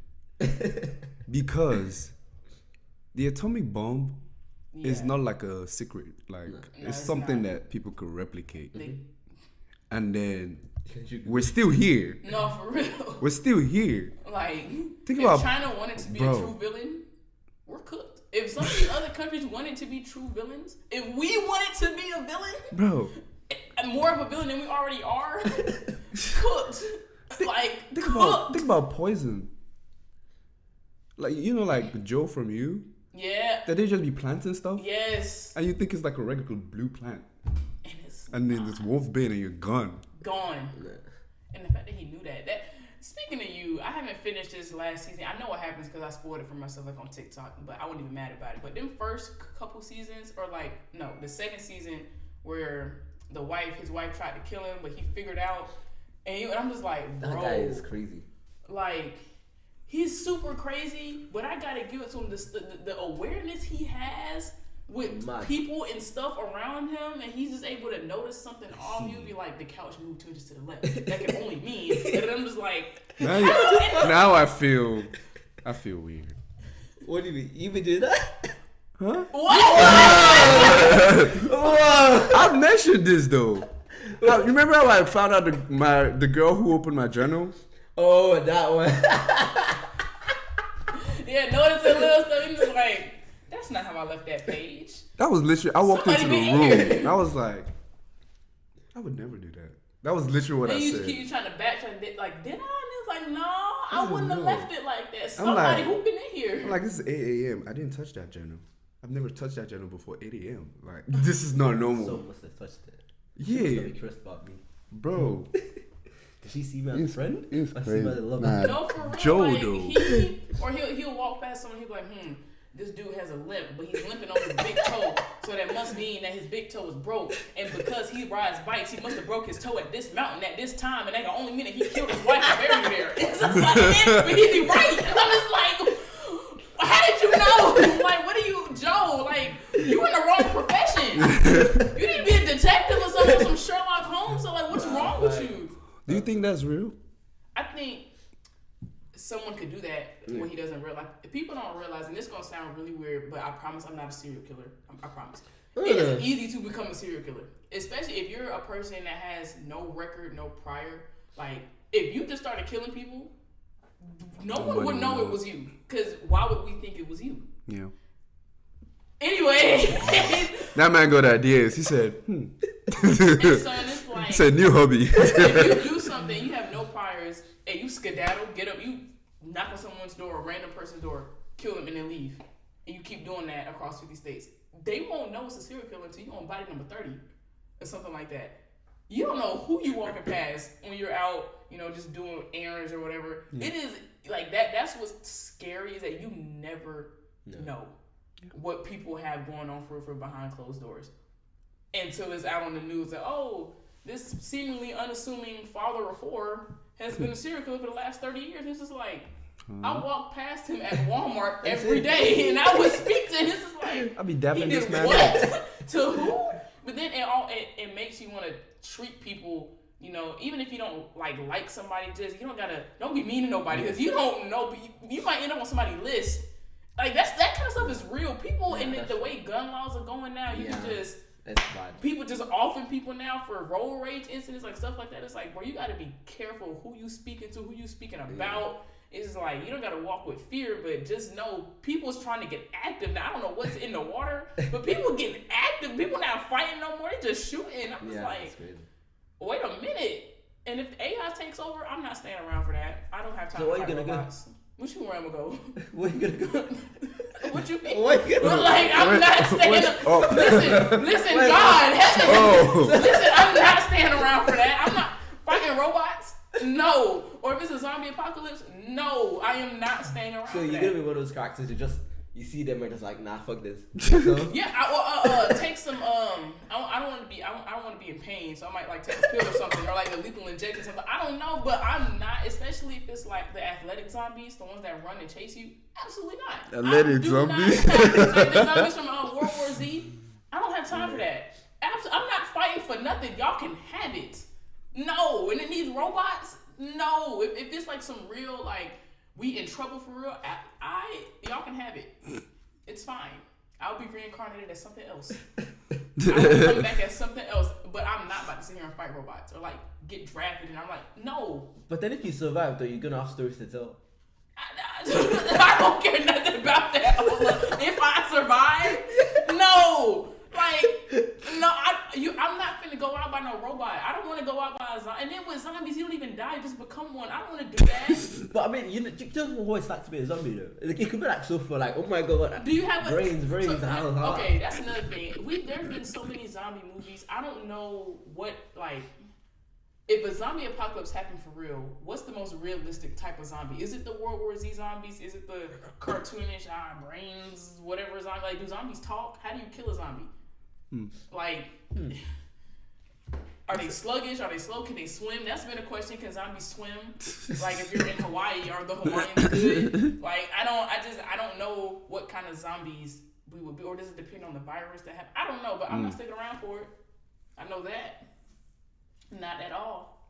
Because the atomic bomb is not like a secret. Like, it's something that people could replicate. And then we're still here. No, for real. We're still here. Like, Think if about China wanted to be a true villain, we're cooked. If some of these other countries wanted to be true villains, if we wanted to be a villain, bro, more of a villain than we already are, cooked. Think about poison. Like, you know, like Joe from You. Yeah. That they just be planting stuff. Yes. And you think it's like a regular blue plant. And then this wolf bane and you're gone. Gone. And the fact that he knew that. Speaking of You, I haven't finished this last season. I know what happens because I spoiled it for myself like on TikTok, but I wasn't even mad about it. But them first couple seasons, or like, no, the second season where his wife tried to kill him, but he figured out. And I'm just like, bro. That guy is crazy. Like, he's super crazy, but I gotta give it to him the awareness he has with people and stuff around him, and he's just able to notice something off. He'll be like, the couch moved 2 inches to the left. That can only mean. And I'm just like, now I feel weird. What do you mean? You been doing that? Huh? What? I've mentioned this though. You remember how I found out the girl who opened my journal? Oh, that one. Yeah, noticing little stuff. He's just like, that's not how I left that page. That was literally, I walked into the Somebody room. I was like, I would never do that. That was literally what I you said. keep trying to backtrack. Like, did I? And it's like, no, I wouldn't have left it like that. I'm Somebody like, who been in here. I'm like, this is 8 a.m. I didn't touch that journal. I've never touched that journal before 8 a.m. Like, this is not normal. So must have touched it. Yeah. She must be curious about me. Bro. Does she see me as a friend? It's I see crazy. me as a lover. Nah, No, for real. Joe, like, though. he'll walk past someone. He'll be like, this dude has a limp, but he's limping on his big toe. So that must mean that his big toe is broke. And because he rides bikes, he must have broke his toe at this mountain at this time. And that can only mean that he killed his wife and buried her there. It's just like, but he'd be right. And I'm just like, how did you know? Like, what are you, Joe? Like, you in the wrong profession. You need to be a detective or something, some Sherlock Holmes. So like, what's wrong with you? Do you think that's real? I think someone could do that when he doesn't realize. People don't realize, and this is gonna sound really weird, but I promise I'm not a serial killer. I promise. It is easy to become a serial killer, especially if you're a person that has no record, no prior. Like, if you just started killing people, no one would know it was you. Because why would we think it was you? Yeah. Anyway. That man got ideas. He said, And so it's like, he said, new hobby. if you do something, you have no priors, and you skedaddle, get up, you knock on someone's door, a random person's door, kill them, and then leave. And you keep doing that across 50 states. They won't know it's a serial killer until you're on body number 30 or something like that. You don't know who you walking past when you're out, just doing errands or whatever. Yeah. It is like that. That's what's scary, is that you never know what people have going on for behind closed doors until it's out on the news that, oh, this seemingly unassuming father of 4 has been a serial killer for the last 30 years. And it's just like, I walk past him at Walmart every day, and I would speak to him. It's just like, I'll be dabbing this man what? To who? But then it makes you want to treat people, you know, even if you don't like somebody, just don't be mean to nobody because you don't know, you might end up on somebody's list. Like that kind of stuff is real. People and the way gun laws are going now, you can just. That's bad. People just offing people now for road rage incidents, like stuff like that. It's like, bro, you got to be careful who you speaking to, who you speaking about. It's like, you don't got to walk with fear, but just know people's trying to get active. Now, I don't know what's in the water, but people getting active. People not fighting no more. They just shooting. I'm just like, wait a minute. And if AI takes over, I'm not staying around for that. I don't have time to fight robots. What you where I'm gonna go? Where you gonna go? What you mean? I'm not staying. Listen, God, listen, I'm not staying around for that. I'm not fighting robots. No. Or if it's a zombie apocalypse, no, I am not staying around. So you're gonna be one of those characters you see them and just like, nah, fuck this. Yeah, take some. I don't want to be. I don't want to be in pain, so I might like take a pill or something, or like a lethal injection or something. I don't know, but I'm not. Especially if it's like the athletic zombies, the ones that run and chase you. Absolutely not. Athletic zombies. Like the zombies from World War Z. I don't have time for that. I'm not fighting for nothing. Y'all can have it. No, and it needs robots. No, if it's like some real like. We in trouble for real. Y'all can have it. It's fine. I'll be reincarnated as something else. I'll come back as something else. But I'm not about to sit here and fight robots or like get drafted. And I'm like, no. But then if you survive, though, you're gonna have stories to tell. I don't care nothing about that. If I survive, no. Like, no, I'm not finna go out by no robot. I don't want to go out by a zombie. And then with zombies, you don't even die, you just become one. I don't want to do that. But I mean, you don't know what it's like to be a zombie, though. Like, it could be like so for like, oh my god. Do you have brains? Okay, that's another thing. There's been so many zombie movies. I don't know what like. If a zombie apocalypse happened for real, what's the most realistic type of zombie? Is it the World War Z zombies? Is it the cartoonish brains, whatever zombie? Like, do zombies talk? How do you kill a zombie? Like, are they sluggish? Are they slow? Can they swim? That's been a question. Can zombies swim? Like, if you're in Hawaii, are the Hawaiians good? Like, I don't know what kind of zombies we would be, or does it depend on the virus that happen? I don't know, but I'm not sticking around for it. I know that. Not at all.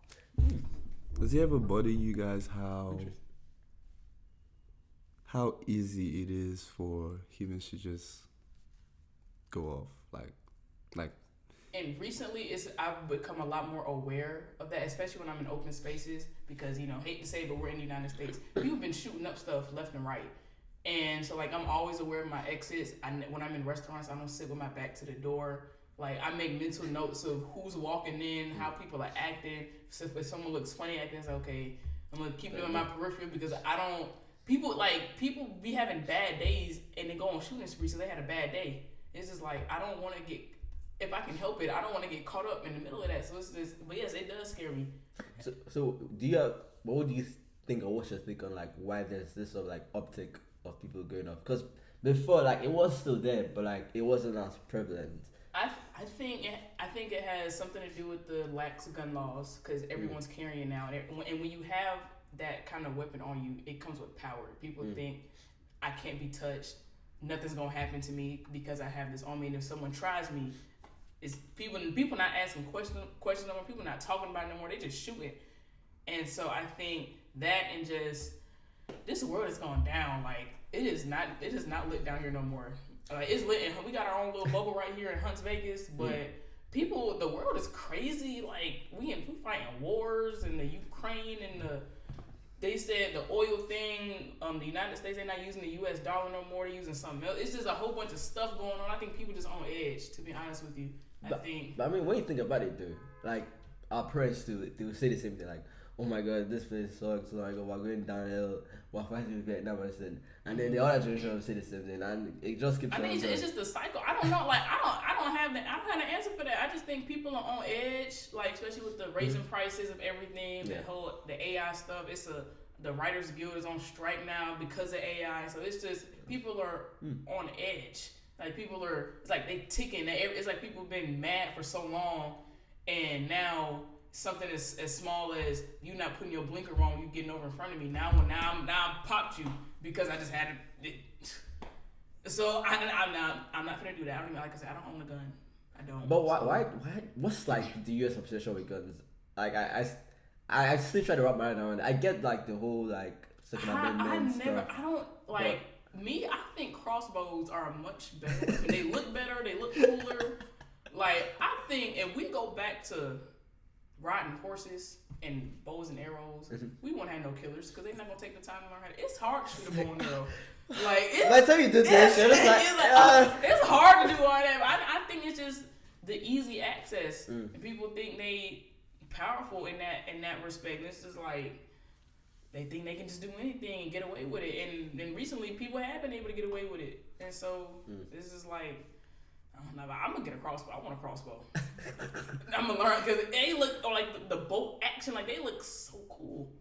Does it ever bother you guys how easy it is for humans to just go off? Like. And recently, I've become a lot more aware of that, especially when I'm in open spaces, because, you know, hate to say it, but we're in the United States. People have been shooting up stuff left and right. And so, like, I'm always aware of my exits. When I'm in restaurants, I don't sit with my back to the door. Like, I make mental notes of who's walking in, how people are acting. So if someone looks funny acting, it's okay. I'm going to keep them in my peripheral because people be having bad days and they go on shooting sprees, so they had a bad day. It's just like, I don't want to get, if I can help it, I don't want to get caught up in the middle of that. So it's just, but yes, it does scare me. So what do you think, or what's your take on like why there's this sort of like uptick of people going off? Because before, like, it was still there, but like it wasn't as prevalent. I think it has something to do with the lax gun laws, because everyone's carrying now, and when you have that kind of weapon on you, it comes with power. People think I can't be touched, nothing's gonna happen to me because I have this on me, and if someone tries me, it's people not asking questions no more, people not talking about it no more, they just shooting. And so I think that, and just this world is going down. Like, it is not lit down here no more. It's lit, and we got our own little bubble right here in Hunts Vegas, but the world is crazy. Like, we fighting wars in the Ukraine, and they said the oil thing, the United States, they're not using the US dollar no more, they're using something else. It's just a whole bunch of stuff going on. I think people just on edge, to be honest with you. But I mean, when you think about it, though, like, our parents they would say the same thing, like, oh my god, this place sucks, like, we're going downhill, we're fighting with Vietnam, and then the other generation will say the same thing, and it just keeps. I mean, it's just a cycle. I don't know, like, I don't have the answer for that. I just think people are on edge, like, especially with the raising prices of everything, the AI stuff. The Writers Guild is on strike now because of AI, so it's just people are on edge. Like, it's like they ticking. It's like people have been mad for so long, and now something as small as you not putting your blinker on when you getting over in front of me. Now I popped you because I just had it. So I'm not gonna do that. Like I said, I don't own a gun. I don't. But why? What's like the U.S. obsession with guns? Like I still try to wrap my head around it. I get like the whole like Second Amendment stuff. I don't like me. I think crossbows are much better. They look better. They look cooler. Like I think if we go back to riding horses and bows and arrows, we won't have no killers because they're not gonna take the time to learn how to. It's hard to shoot a bow and arrow. Like by the time you did that shit, it's like it's hard to do all that. But I think it's just the easy access, and people think they powerful in that respect. It's just like they think they can just do anything and get away with it. And recently, people have been able to get away with it. And so this is like. I don't know. I'm gonna get a crossbow. I want a crossbow. I'm gonna learn because they look like the bolt action. Like they look so cool.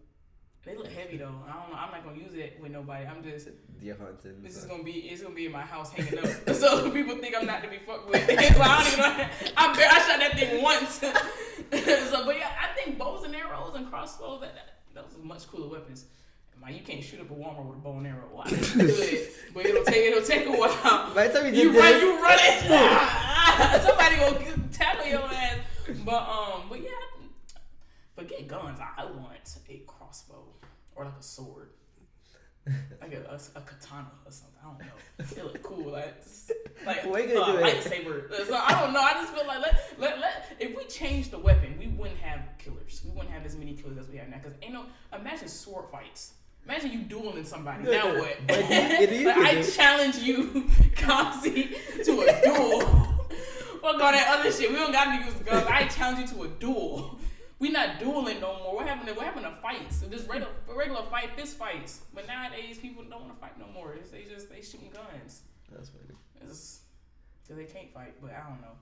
They look heavy though. I don't know. I'm not gonna use it with nobody. I'm just deer hunting. It's gonna be in my house hanging up. So people think I'm not to be fucked with. But I don't even know. I shot that thing once. So, but yeah, I think bows and arrows and crossbows. Those are much cooler weapons. You can't shoot up a Walmart with a bow and arrow. Well, I can do it, but it'll take a while. By the time you run it. Somebody gonna tackle your ass. But yeah, forget guns. I want a crossbow or like a sword, like a katana or something. I don't know. It look cool, like lightsaber. So I don't know. I just feel like let if we change the weapon, we wouldn't have killers. We wouldn't have as many killers as we have now. Because imagine sword fights. Imagine you dueling somebody. Now what? I challenge you, Kamsi, to a duel. Fuck all that other shit. We don't gotta use guns. I challenge you to a duel. We not dueling no more. We're having a fight. So just regular fight, fist fights. But nowadays people don't want to fight no more. They shooting guns. That's funny. It's because they can't fight. But I don't know.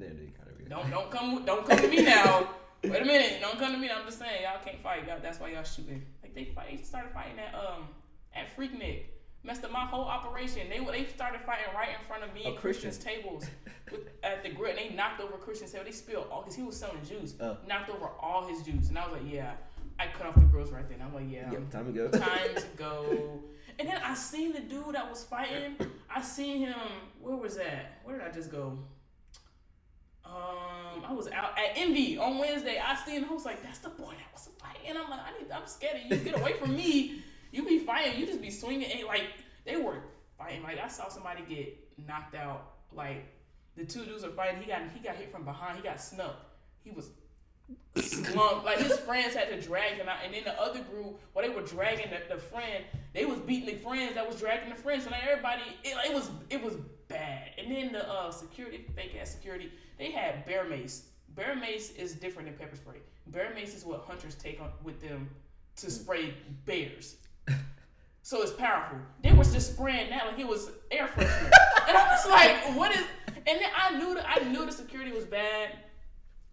Yeah, they kind of. Don't come to me now. Wait a minute, don't come to me. I'm just saying, y'all can't fight. That's why y'all shooting. Like they started fighting at Freaknik. Messed up my whole operation. They started fighting right in front of me and Christian's tables at the grill. And they knocked over Christian's table. They spilled all because he was selling juice. Knocked over all his juice, and I was like, yeah. I cut off the grills right then. I'm like, yeah. Time to go. Time to go. And then I seen the dude that was fighting. I seen him. Where was that? Where did I just go? I was out at Envy on Wednesday. I seen him. I was like, that's the boy that was fighting. I'm like, I'm scared of you. Get away from me. You be fighting. You just be swinging. And like, they were fighting. Like, I saw somebody get knocked out. Like, the two dudes were fighting. He got hit from behind. He got snubbed. He was slumped. Like, his friends had to drag him out. And then the other group, while they were dragging the friend, they was beating the friends that was dragging the friends. So like, everybody, it was bad. And then the fake ass security, they had bear mace. Bear mace is different than pepper spray. Bear mace is what hunters take on with them to spray bears. So it's powerful. They was just spraying that like it was air freshener. And I was like, what is? And then I knew the security was bad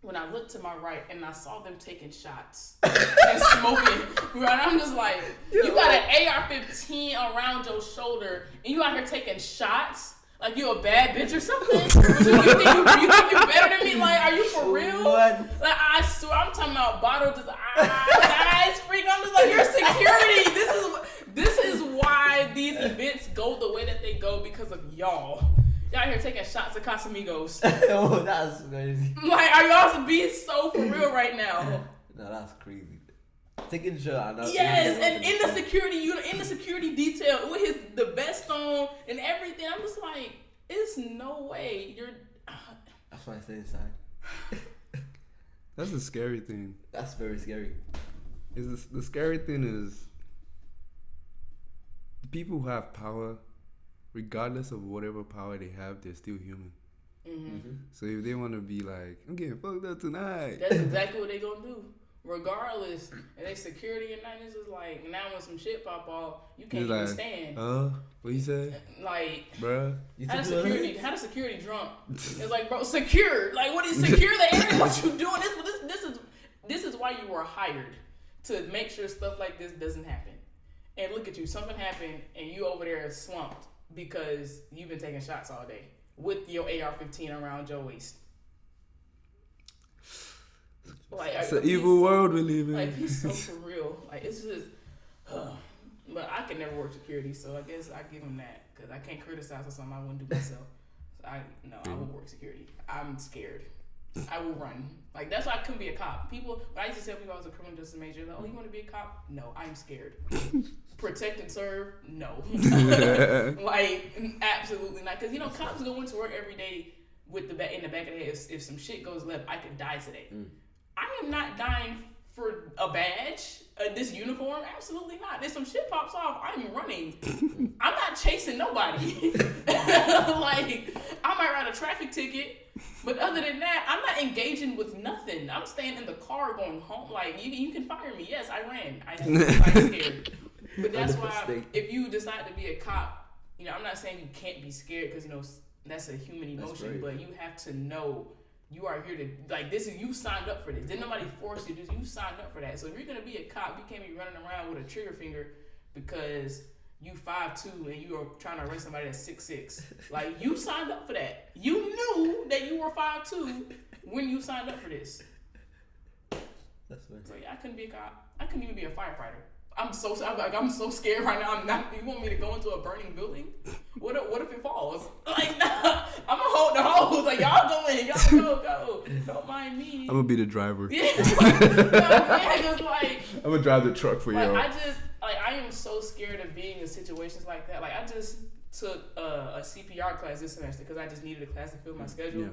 when I looked to my right and I saw them taking shots and smoking. And I'm just like, you got an AR-15 around your shoulder and you out here taking shots? Like you a bad bitch or something? you think you better than me? Like, are you for real? What? Like, I swear, I'm talking about bottle just eyes freak. I'm just like, you're security. This is why these events go the way that they go because of y'all. Y'all here taking shots at Casamigos. Oh, that's crazy. Like, are y'all being so for real right now? No, that's crazy. Taking shot. Yes, and in the security unit, in the security detail, with the vest on and everything, I'm just like, it's no way you're. That's why I stay inside. That's the scary thing. That's very scary. The scary thing is the people who have power, regardless of whatever power they have, they're still human. Mm-hmm. So if they want to be like, I'm getting fucked up tonight, that's exactly what they gonna do. Regardless, and they security and nothing, it's just like now when some shit pop off, you can't even stand. What you say? Like, bruh, how the security drunk? It's like, bro, secure. Like, what is secure the area? What you doing? This is why you were hired to make sure stuff like this doesn't happen. And look at you, something happened, and you over there slumped because you've been taking shots all day with your AR-15 around your waist. Like, it's an evil world we live in. Like, be so for real. Like, it's just, but I can never work security, so I guess I give him that because I can't criticize for something I wouldn't do myself. I will work security. I'm scared. I will run. Like, that's why I couldn't be a cop. People, when I used to tell people I was a criminal justice major, like, oh, you want to be a cop? No, I'm scared. Protect and serve? No. Like, absolutely not. Because, cops go into work every day with in the back of the head. If some shit goes left, I could die today. I am not dying for a badge, this uniform. Absolutely not. If some shit pops off, I'm running. I'm not chasing nobody. Like, I might write a traffic ticket, but other than that, I'm not engaging with nothing. I'm staying in the car going home. Like, you can fire me. Yes, I ran. I'm scared. But that's why if you decide to be a cop, I'm not saying you can't be scared because, that's a human emotion, but you have to know you are here to, like, this is, you signed up for this. Didn't nobody force you. You signed up for that. So if you're going to be a cop, you can't be running around with a trigger finger because you 5'2" and you are trying to arrest somebody that's 6'6". Like, you signed up for that. You knew that you were 5'2" when you signed up for this. That's right. So yeah, I couldn't be a cop. I couldn't even be a firefighter. I'm so scared right now. I'm not. You want me to go into a burning building? What if it falls? Like, nah, I'm gonna hold the hose. Like, y'all go in, y'all go. Don't mind me. I'm gonna be the driver. Yeah, just like I'm gonna drive the truck for y'all. I am so scared of being in situations like that. Like, I just took a CPR class this semester because I just needed a class to fill my schedule,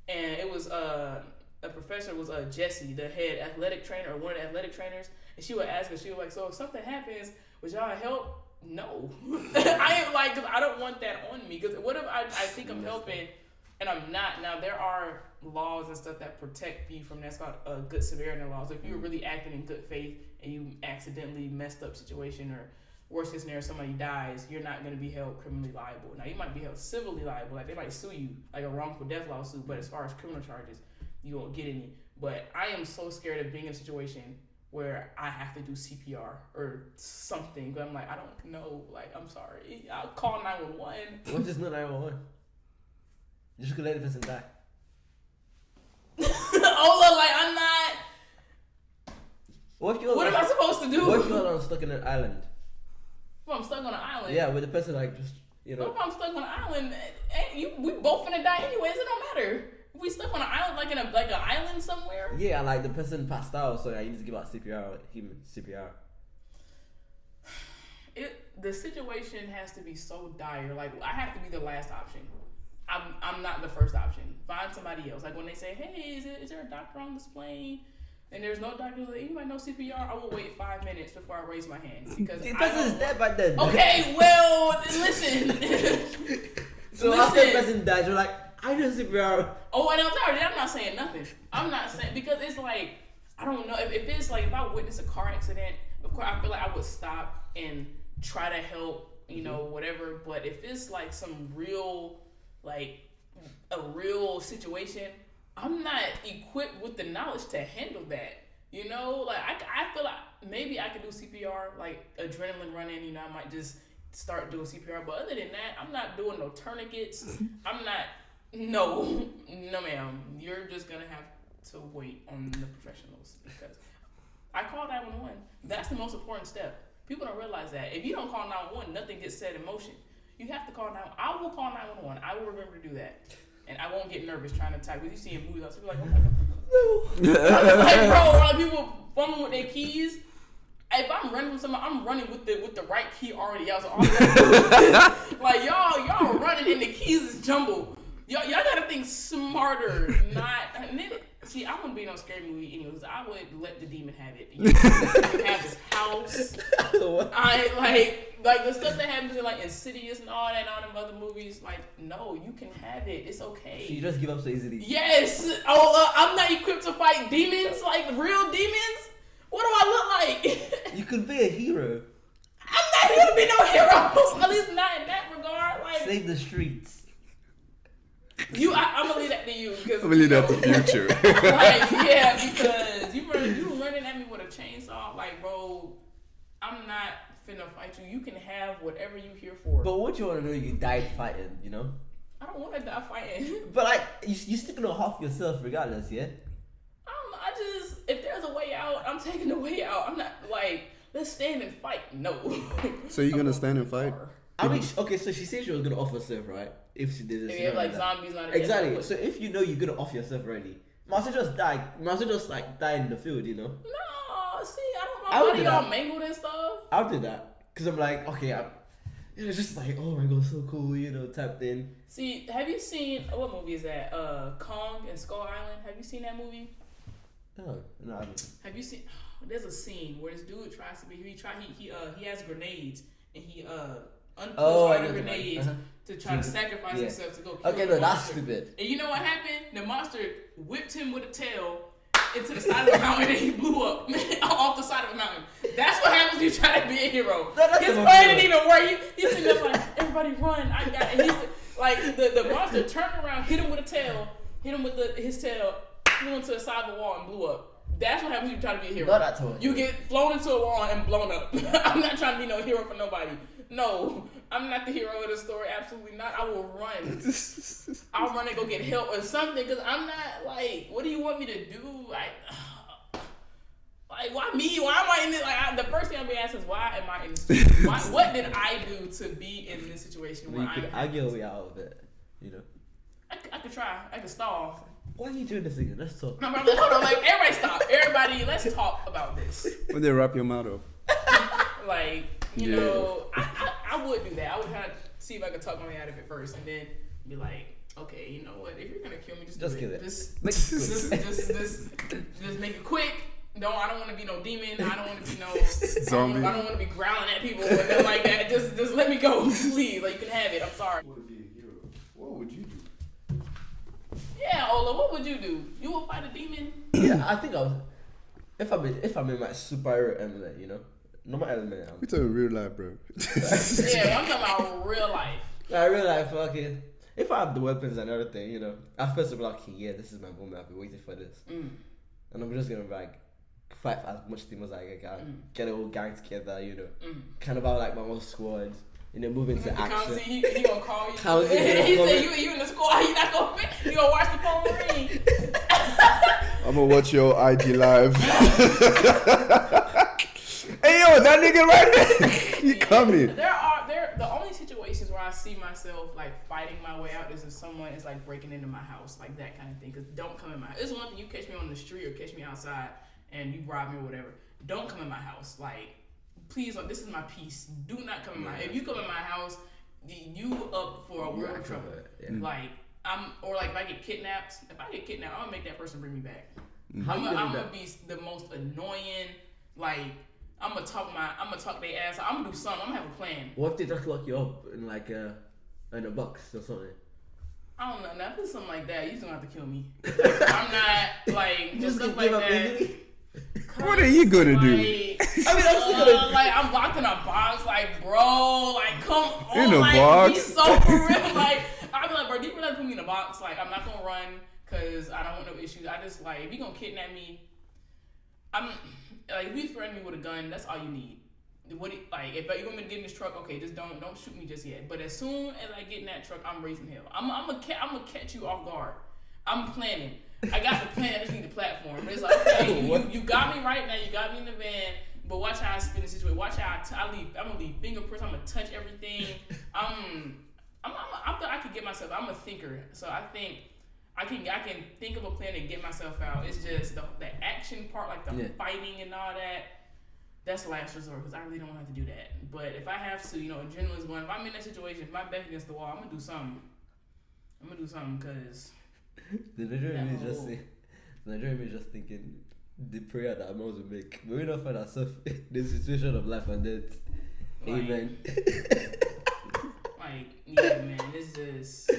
and it was a professor was Jessie, the head athletic trainer or one of the athletic trainers. And she would ask us, she was like, so if something happens, would y'all help? No. I am like, because I don't want that on me. Because what if I think I'm helping and I'm not? Now, there are laws and stuff that protect you from that's called good Samaritan laws. So if you're really acting in good faith and you accidentally messed up situation or worst case scenario, somebody dies, you're not going to be held criminally liable. Now, you might be held civilly liable. Like, they might sue you, like a wrongful death lawsuit. But as far as criminal charges, you won't get any. But I am so scared of being in a situation where I have to do CPR or something. But I'm like, I don't know. Like, I'm sorry. I'll call 911. What is not 911? You just could let the person die. Oh, look, like, I'm not. What am I supposed to do? What if you're stuck in an island? Well, I'm stuck on an island. Yeah, with the person, like, just, What if I'm stuck on an island? We both finna die anyways. It don't matter. If we stuck on an island, like in an island somewhere. Yeah, like the person passed out, so you need to give out CPR, like human CPR. The situation has to be so dire. Like, I have to be the last option. I'm not the first option. Find somebody else. Like, when they say, hey, is there a doctor on this plane? And there's no doctor. Like, anybody know CPR? I will wait 5 minutes before I raise my hand because the person is dead by then. Okay, well, listen. So after the person dies, you're like, I know CPR. Oh, and I'm not saying nothing. I'm not saying, because it's like, I don't know, if it's like, if I witness a car accident, of course I feel like I would stop and try to help, whatever. But if it's like some real, like a real situation, I'm not equipped with the knowledge to handle that. Like I feel like maybe I could do CPR, like adrenaline running. I might just start doing CPR. But other than that, I'm not doing no tourniquets. I'm not. No, ma'am. You're just gonna have to wait on the professionals because I call 911. That's the most important step. People don't realize that. If you don't call 911, nothing gets set in motion. You have to call 911. I will call 911. I will remember to do that. And I won't get nervous trying to type. Because you see in movies, people like, oh my God. No. Like, bro, like people fumbling with their keys. If I'm running from somebody, I'm running with the right key already out. So like, y'all running and the keys is jumbled. Y'all gotta think smarter, and then, see, I wouldn't be in no scary movie anyways. I would let the demon have it. You can have his house. I like the stuff that happens in like Insidious and all that and all them other movies. Like, no, you can have it. It's okay. You just give up so easily. Yes. I'm not equipped to fight demons, like real demons. What do I look like? You could be a hero. I'm not here to be no hero. At least not in that regard. Like, save the streets. I'm gonna leave that to you because I'm gonna leave that to Future. Like, yeah, because you running at me with a chainsaw, like, bro, I'm not finna fight you. You can have whatever you here for. But what you wanna know? You died fighting, I don't want to die fighting. But like, you still gonna half yourself regardless, yeah. If there's a way out, I'm taking the way out. I'm not like, let's stand and fight. No. So you're gonna stand and fight? I mean, okay, so she said she was gonna off herself, right? If she did this, If you have like zombies on it. exactly. So if you know you're gonna off yourself already, might as well just die. Might as well just like die in the field, you know? No, see, I don't I know. would Why do do y'all that. mangled and stuff? I'll do that because I'm like, okay, it's just like, oh my god, so cool, you know, tapped in. See, have you seen what movie is that? Kong and Skull Island. Have you seen that movie? No, I haven't. Have you seen? There's a scene where this dude tries to be. He has grenades and he unplugs all I the know the grenades one. to try to sacrifice Yeah. himself to go kill Okay, the no, that's monster. stupid. And you know what happened? The monster whipped him with a tail into the side of the mountain and he blew up off the side of the mountain. That's what happens when you try to be a hero. That's His the plan most didn't even work. He's sitting there like, everybody run, I got it. He's like, the monster turned around, hit him with a tail, hit him with his tail, flew into the side of the wall and blew up. That's what happens when you try to be a hero. Not at all. You get flown into a wall and blown up. I'm not trying to be no hero for nobody. No, I'm not the hero of the story. Absolutely not. I will run. I'll run and go get help or something because I'm not like, what do you want me to do? Like why me? Why am I in this? Like, the first thing I'm being asked is, why am I in this situation? What did I do to be in this situation where You I'm could argue your way out of it, you know. I could try. I could stall. Why are you doing this again? Let's talk. No, but hold on. Like, everybody stop. Everybody, let's talk about this. When they wrap your mouth up. Like, you know, I would do that. I would kind of see if I could talk my way out of it first, and then be like, okay, you know what? If you're gonna kill me, just kill it. Just Make make it quick. No, I don't want to be no demon. I don't want to be no Zombie. I don't want to be growling at people and nothing like that. Just let me go, please. Like, you can have it. I'm sorry. Would be a hero. What would you do? Yeah, Ola, what would you do? You would fight a demon? Yeah, I think I was. If I'm in my superhero element, you know, not my element. We talking real life, bro. Yeah, I'm talking about real life. I really like fucking. If I have the weapons and everything, you know, at first I'm like, okay, yeah, this is my moment. I've been waiting for this, and I'm just gonna like fight for as much team as I can, get a whole gang together, you know, kind of have like my own squad, you know, move into action. He gonna call you. County, He gonna said you in the squad. You not gonna fit. You gonna watch the phone ring. I'm gonna watch your IG live. Hey yo, that nigga right there. He coming. There the only situations where I see myself like fighting my way out is if someone is like breaking into my house, like that kind of thing. Cause don't come in my house. It's one thing you catch me on the street or catch me outside and you rob me or whatever. Don't come in my house. Like, please, like, this is my peace. Do not come in my. If you come in my house, you up for a world of trouble. Yeah. Like, if I get kidnapped, I'm gonna make that person bring me back. How I'm you gonna do gonna that? be the most annoying. Like, I'm gonna talk their ass. I'm gonna do something. I'm gonna have a plan. What if they just lock you up in like in a box or something? I don't know. Now, if it's something like that, you just gonna have to kill me. I'm not like just stuff like that. What are you gonna do? Like, I'm still gonna like I'm locked in a box. Like, bro, like come on, In a like box? be so for real. Like, I'm like, bro, do you really put me in a box? Like, I'm not gonna run because I don't want no issues. I just like if you gonna kidnap me, I'm like if you threaten me with a gun, that's all you need. Like if you want me to get in this truck, okay, just don't shoot me just yet. But as soon as I get in that truck, I'm raising hell. I'm gonna catch you off guard. I'm planning. I got the plan. I just need the platform. It's like, okay, you got me right now. You got me in the van. But watch how I spin the situation. Watch how I leave. I'm gonna leave fingerprints. I'm gonna touch everything. I can get myself. I'm a thinker, so I think I can think of a plan and get myself out. It's just the action part, like the fighting and all that. That's the last resort because I really don't want to have to do that. But if I have to, you know, adrenaline's going. If I'm in that situation, if my back against the wall, I'm gonna do something. Because The Nigerian is just thinking the prayer that Amos will make. But we don't find ourselves in the situation of life and death. Like, Amen. Like, yeah, man, it's just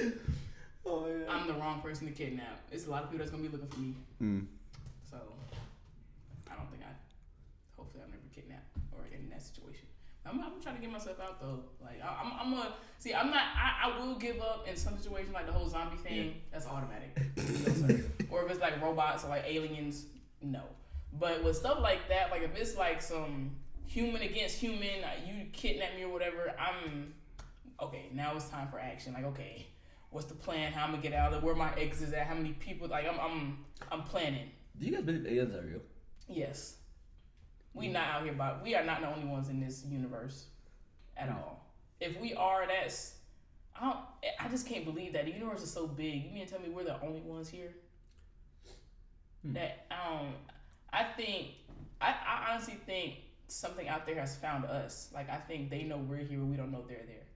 Oh yeah. I'm the wrong person to kidnap. It's a lot of people that's gonna be looking for me. So I don't think hopefully I'll never kidnap or in that situation. I'm trying to get myself out though. Like I'm gonna see. I will give up in some situations like the whole zombie thing. Yeah. That's automatic. No, sir. Or if it's like robots or like aliens, no. But with stuff like that, like if it's like some human against human, you kidnap me or whatever, I'm okay. Now it's time for action. Like, okay, what's the plan? How I'm gonna get out of it? Where my exit is at? How many people? Like I'm planning. Do you guys believe aliens are real? Yes. We not out here, but we are not the only ones in this universe at all. If we are, I just can't believe that the universe is so big. You mean to tell me we're the only ones here? That I honestly think something out there has found us. Like, I think they know we're here, but we don't know they're there.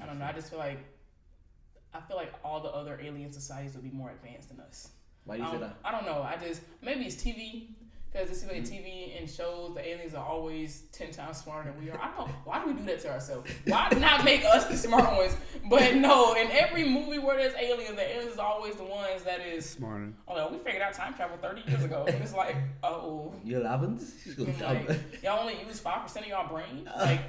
I don't know. I feel like all the other alien societies would be more advanced than us. Why do you say that? I don't know. Maybe it's TV. Because it seems like TV and shows, the aliens are always 10 times smarter than we are. I don't know. Why do we do that to ourselves? Why not make us the smart ones? But no, in every movie where there's aliens, the aliens are always the ones that is smarter. Oh, we figured out time travel 30 years ago. And it's like, oh. You 11s? Like, y'all only use 5% of y'all brain? Like,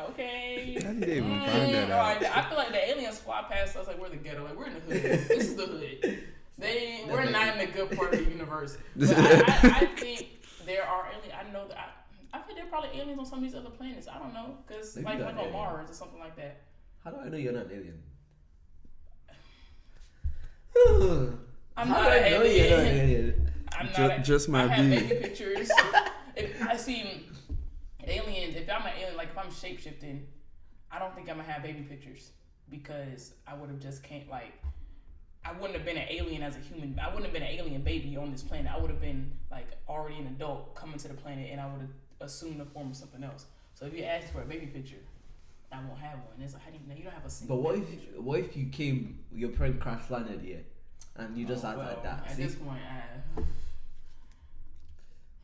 okay. How did they even find that out? Right. I feel like the aliens fly past us like we're the ghetto. Like, we're in the hood. This is the hood. We're not in the good part of the universe. But I think there are aliens. I think there are probably aliens on some of these other planets. I don't know, because like on Mars or something like that. How do I know you're not an alien? I'm not an alien. Just my I have baby pictures. If I see aliens, if I'm an alien, like if I'm shapeshifting, I don't think I'm gonna have baby pictures because I would have just can't like. I wouldn't have been an alien as a human. I wouldn't have been an alien baby on this planet. I would have been like already an adult coming to the planet, and I would have assumed the form of something else. So if you ask for a baby picture, I won't have one. It's like, how do you know? You don't have a single. But what if you came, your plane crash landed here, and you just had like that? At this point,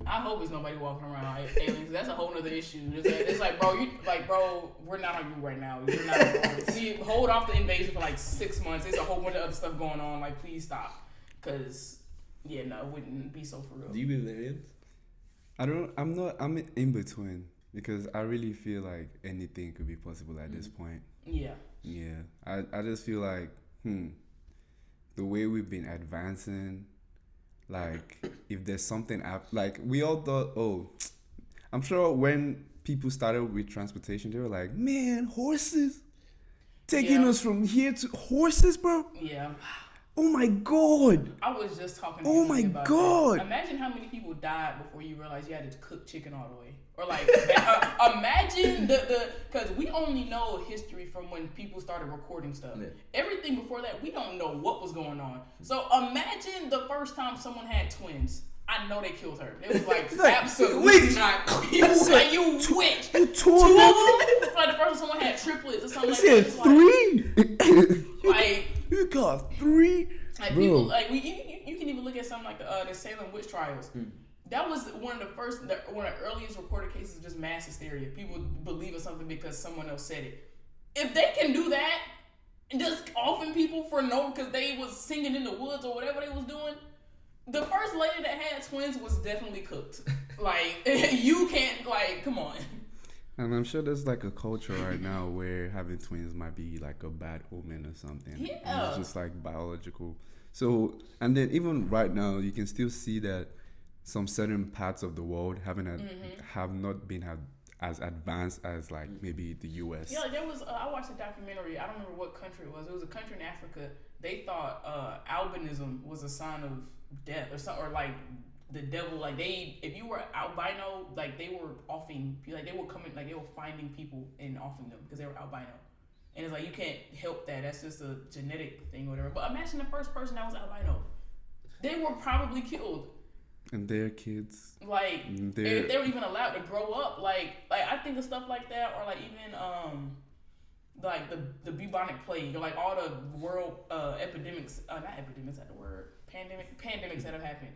I hope it's nobody walking around aliens. That's a whole nother issue. It's like, bro, we're not on you right now. You're not on See, hold off the invasion for like 6 months. There's a whole bunch of other stuff going on. Like, please stop. Cause, yeah, no, it wouldn't be so for real. Do you believe in aliens? I'm in between because I really feel like anything could be possible at this point. Yeah. Yeah. I just feel like, the way we've been advancing. Like, if there's something like we all thought, I'm sure when people started with transportation, they were like, man, horses taking us from here to horses, bro. Yeah. Oh my God. I was just talking to you about that. God. Imagine how many people died before you realized you had to cook chicken all the way. Or like, imagine because we only know history from when people started recording stuff. Yeah. Everything before that, we don't know what was going on. So imagine the first time someone had twins. I know they killed her. It was like, absolutely not. You witch. You two of them? Like the first time someone had triplets or something like that. Three? Like, you got 3? Like, bro. People, like, you can even look at something like the Salem witch trials. That was one of the earliest recorded cases of just mass hysteria. People believing something because someone else said it. If they can do that and just offing people for because they was singing in the woods or whatever they was doing, the first lady that had twins was definitely cooked. Like, you can't, like, come on. And I'm sure there's like a culture right now where having twins might be like a bad omen or something. Yeah. And it's just like biological. So, and then even right now, you can still see that some certain parts of the world have not been as advanced as like maybe the US. Yeah, there was. I watched a documentary. I don't remember what country it was. It was a country in Africa. They thought albinism was a sign of death or something, or like the devil. Like if you were albino, like they were offing, like they were coming, like they were finding people and offing them because they were albino. And it's like you can't help that. That's just a genetic thing or whatever. But imagine the first person that was albino. They were probably killed. And their kids, like if they were even allowed to grow up, like I think of stuff like that, or like even like the bubonic plague, or like all the world epidemics, not epidemics, that's the word, pandemics that have happened.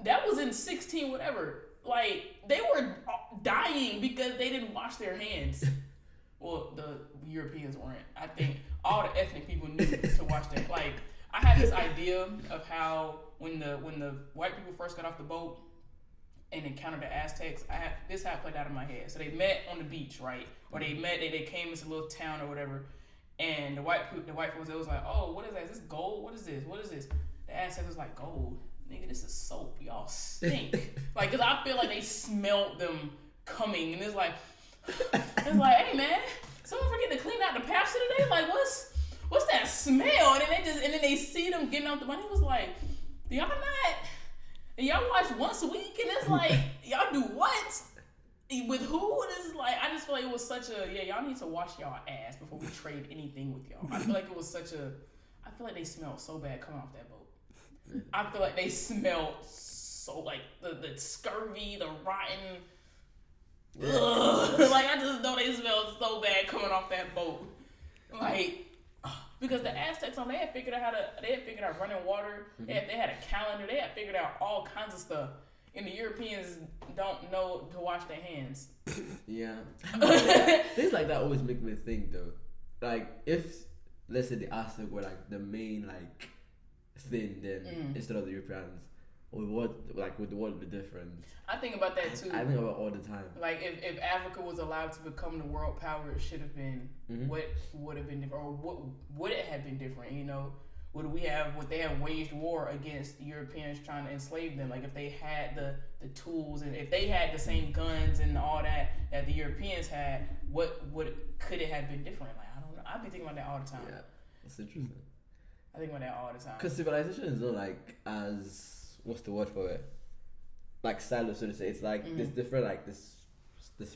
That was in 16 whatever. Like they were dying because they didn't wash their hands. Well, the Europeans weren't. I think all the ethnic people knew to wash their. Like I had this idea of how. When the white people first got off the boat and encountered the Aztecs, this had played out in my head. So they met on the beach, right? Or they came into a little town or whatever, and the white folks, it was like, oh, what is that? Is this gold? What is this? What is this? The Aztecs was like, gold, nigga, this is soap. Y'all stink. Like, cause I feel like they smelled them coming, and it's like, hey man, someone forget to clean out the pasture today. Like, what's that smell? And then they see them getting out the money. It was like. Y'all watch once a week and it's like, y'all do what? With who? This is like, I just feel like it was such a, y'all need to wash y'all ass before we trade anything with y'all. I feel like it was such a, I feel like they smelled so bad coming off that boat. I feel like they smelled so, like, the scurvy, the rotten, like, I just know they smelled so bad coming off that boat. Like, because the Aztecs, they had figured out running water, they had a calendar, they had figured out all kinds of stuff. And the Europeans don't know to wash their hands. Yeah. Things like that always make me think though. Like if let's say the Aztec were like the main like thing then instead of the Europeans, what would the difference? I think about that too. I think about it all the time. Like if Africa was allowed to become the world power, it should have been what would have been different, or what would it have been different, you know? Would they have waged war against Europeans trying to enslave them? Like if they had the tools and if they had the same guns and all that the Europeans had, could it have been different? Like I don't know. I'd be thinking about that all the time. Yeah, that's interesting. I think about that all the time. Because civilization is not like as what's the word for it? Like silos, so to say. It's like this different, like this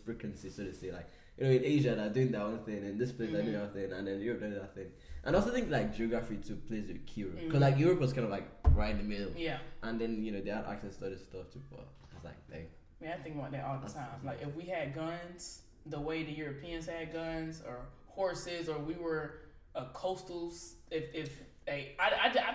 frequency, so to say. Like in Asia they're doing their own thing, and this place they're doing their own thing, and then Europe doing their thing. And I also think like geography too plays a key role because like Europe was kind of like right in the middle. Yeah. And then they had access to other stuff too, but I was like, dang. I think about that all the time. Like if we had guns, the way the Europeans had guns, or horses, or we were coastals. I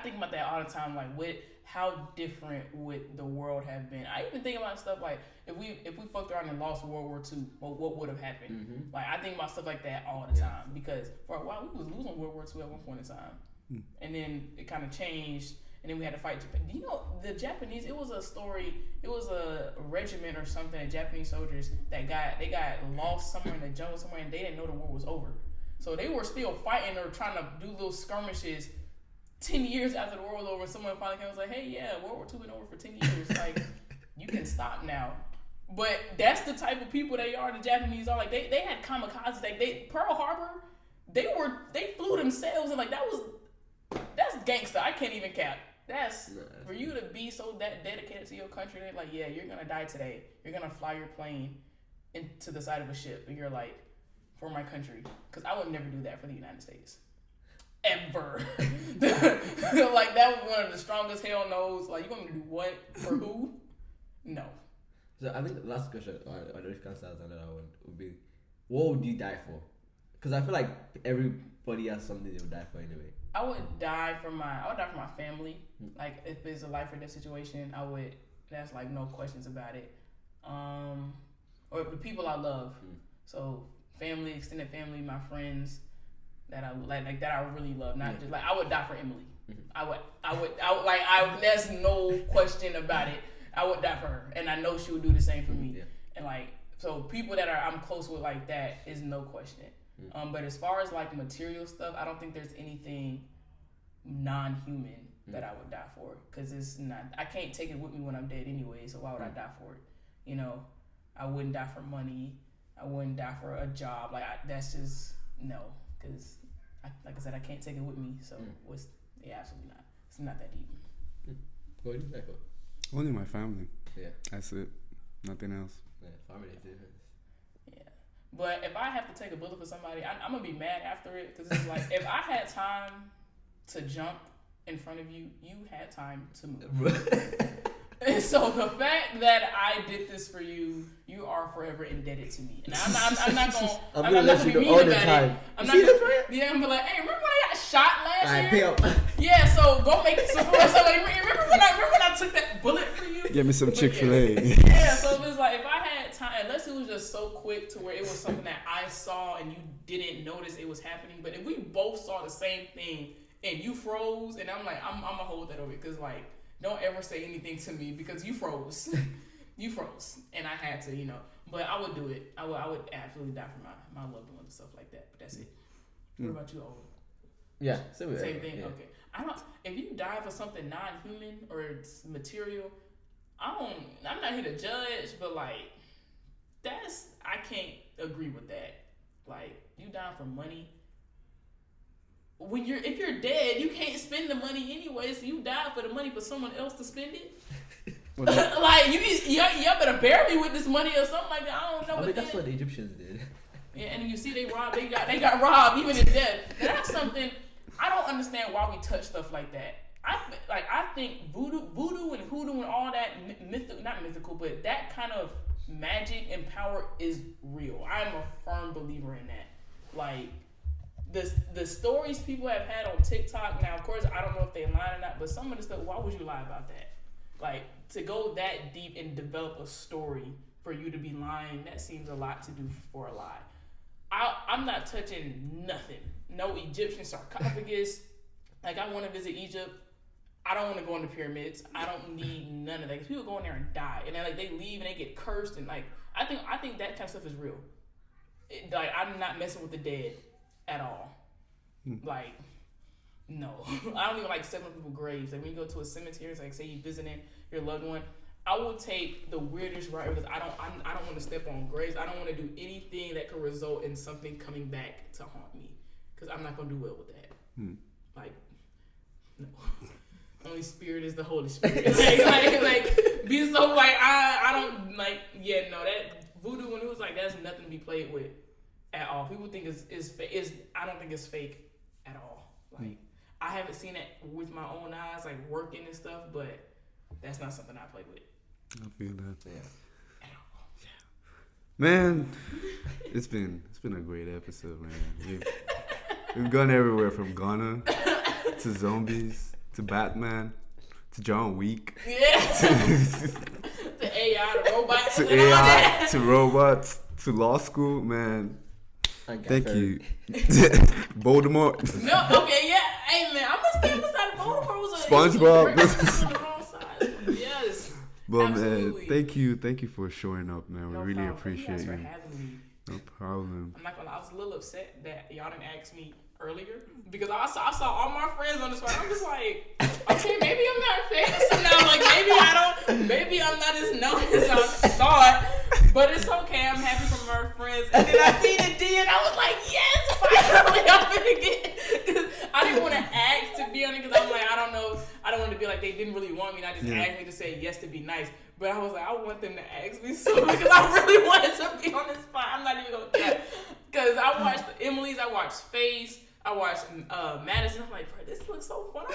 think about that all the time. Like how different would the world have been? I even think about stuff like if we fucked around and lost World War II, what would have happened? Like I think about stuff like that all the time because for a while we was losing World War II at one point in time, and then it kind of changed, and then we had to fight Japan. You know, the Japanese. It was a story. It was a regiment or something of Japanese soldiers that got lost somewhere in the jungle somewhere, and they didn't know the war was over, so they were still fighting or trying to do little skirmishes. 10 years after the war was over, someone finally came and was like, hey, yeah, World War II been over for 10 years. Like, you can stop now. But that's the type of people they are, the Japanese are. Like, they had kamikazes. Like, Pearl Harbor, they flew themselves. And, like, that's gangster. I can't even cap. For you to be so that dedicated to your country, they're like, yeah, you're going to die today. You're going to fly your plane into the side of a ship. And you're like, for my country. Because I would never do that for the United States. Ever. Like that was one of the strongest hell no's. Like you want me to do what for who? No. So I think the last question, or if you can start another one, would be, what would you die for? Because I feel like everybody has something they would die for anyway. I would die for my family. Like if it's a life or death situation, that's like no questions about it. Or the people I love. So family, extended family, my friends. That I like that I really love, not just like I would die for Emily. I would there's no question about it. I would die for her, and I know she would do the same for me. Yeah. And like so, people that I'm close with like that is no question. But as far as like material stuff, I don't think there's anything non-human that I would die for because it's not. I can't take it with me when I'm dead anyway. So why would I die for it? You know, I wouldn't die for money. I wouldn't die for a job. Like that's just no. Because, like I said, I can't take it with me, so absolutely not. It's not that deep. What do you think? Only my family. Yeah. That's it. Nothing else. Yeah, family is different. Yeah. But if I have to take a bullet for somebody, I'm going to be mad after it, because it's like, if I had time to jump in front of you, you had time to move. And so the fact that I did this for you, you are forever indebted to me. And I'm not gonna be mean about it. I'm not gonna be like, hey, remember when I got shot last year? Yeah, so go make some for us. Remember when I took that bullet for you? Get me some Chick-fil-A. Yeah, so it was like if I had time, unless it was just so quick to where it was something that I saw and you didn't notice it was happening. But if we both saw the same thing and you froze, and I'm like, I'm gonna hold that over because like. Don't ever say anything to me because you froze. You froze. And I had to, But I would do it. I would absolutely die for my loved ones and stuff like that. But that's it. What about you, Owen? Yeah, same thing? Yeah. Okay. If you die for something non-human or it's material, I'm not here to judge, but like, I can't agree with that. Like, you die for money. If you're dead, you can't spend the money anyway, so you die for the money for someone else to spend it. Like y'all better bury me with this money or something like that. I don't know. I but mean, that's then- what the Egyptians did. Yeah, and you see they got robbed even in death. And that's something I don't understand why we touch stuff like that. I think voodoo and hoodoo and all that not mythical, but that kind of magic and power is real. I'm a firm believer in that. Like the stories people have had on TikTok. Now, of course, I don't know if they lie or not, but some of the stuff. Why would you lie about that? Like to go that deep and develop a story for you to be lying. That seems a lot to do for a lie. I'm not touching nothing. No Egyptian sarcophagus. Like I want to visit Egypt. I don't want to go in the pyramids. I don't need none of that. 'Cause people go in there and die, and then like they leave and they get cursed, and like I think that kind of stuff is real. Like I'm not messing with the dead at all. Like no, I don't even like stepping on people's graves. Like when you go to a cemetery, it's like say you visiting your loved one. I will take the weirdest route because I don't want to step on graves. I don't want to do anything that could result in something coming back to haunt me because I'm not gonna do well with that. Like no. Only spirit is the Holy Spirit. like be so like I don't like that voodoo when it was like that's nothing to be played with at all. People think is I don't think it's fake at all. Like I haven't seen it with my own eyes like working and stuff, but that's not something I play with. I feel that. Yeah. Man, it's been a great episode, man. We've gone everywhere from Ghana to zombies to Batman to John Wick Yeah. To AI, to robots, to and all AI that. to robots to law school, man. Thank you. Voldemort. No, okay, yeah. Hey man, I'm gonna stand beside Voldemort was a SpongeBob. he was on the wrong side. Yes. But Absolutely. man, thank you for showing up, man. We No really problem. appreciate Thank you you. guys for having me. No problem. I'm not gonna lie, I was a little upset that y'all didn't ask me earlier because I saw all my friends on the spot. I'm just like, okay, maybe I'm not famous enough. Like maybe I'm not as known as I thought. But it's okay. I'm happy for my friends. And then I seen the D and I was like, yes, finally I'm gonna get. Cause I didn't want to ask to be on it because I was like, I don't know. I don't want to be like they didn't really want me. And I just asked me to say yes to be nice. But I was like, I want them to ask me so because I really wanted to be on this spot. I'm not even gonna cap. Because I watched Emily's, I watched Face, I watched Madison. I'm like, bro, this looks so fun.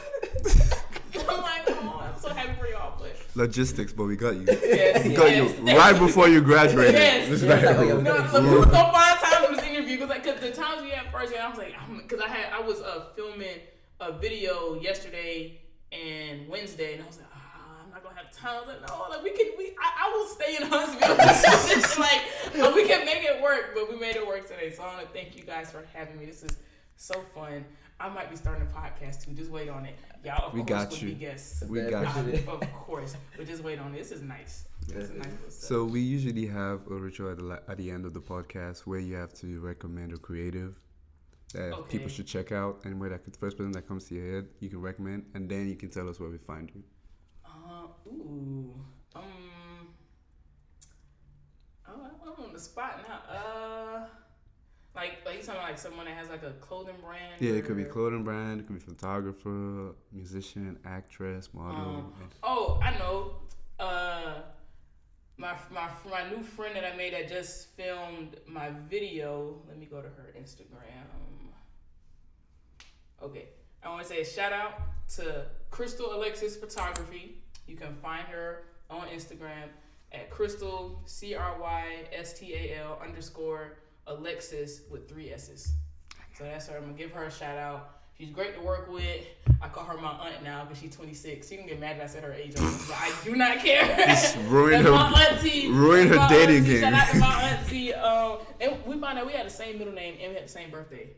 I'm like, oh, I'm so happy for y'all. But Logistics, but we got you. yes, We got you right before you graduated. Yes. Just Yeah, right like, over. no, so we was gonna find time for this interview because the times we had first, and I was like, because I was filming a video yesterday and Wednesday, and I was like, I'm not gonna have time. I was like, no, like I will stay in Huntsville. Like we can make it work, but we made it work today. So I want to thank you guys for having me. This is so fun. I might be starting a podcast too. Just wait on it, y'all. Of We course, got would you. be guests. We got you. Of course, but just wait on it. This is nice. This is nice. little stuff. So we usually have a ritual at the end of the podcast where you have to recommend a creative that people should check out, and where the first person that comes to your head you can recommend, and then you can tell us where we find you. I'm on the spot now. Like you talking like someone that has like a clothing brand. Yeah, it could be clothing brand, it could be photographer, musician, actress, model. Oh, I know. My new friend that I made that just filmed my video. Let me go to her Instagram. Okay, I want to say a shout out to Crystal Alexis Photography. You can find her on Instagram at Crystal CRYSTAL _Alexis with 3 S's. So that's her. I'm gonna give her a shout out. She's great to work with. I call her my aunt now because she's 26. She can get mad that I said her age on this, but I do not care. Just ruin her, my auntie. ruin her dating game. Shout out to my auntie. And we found out we had the same middle name and we had the same birthday.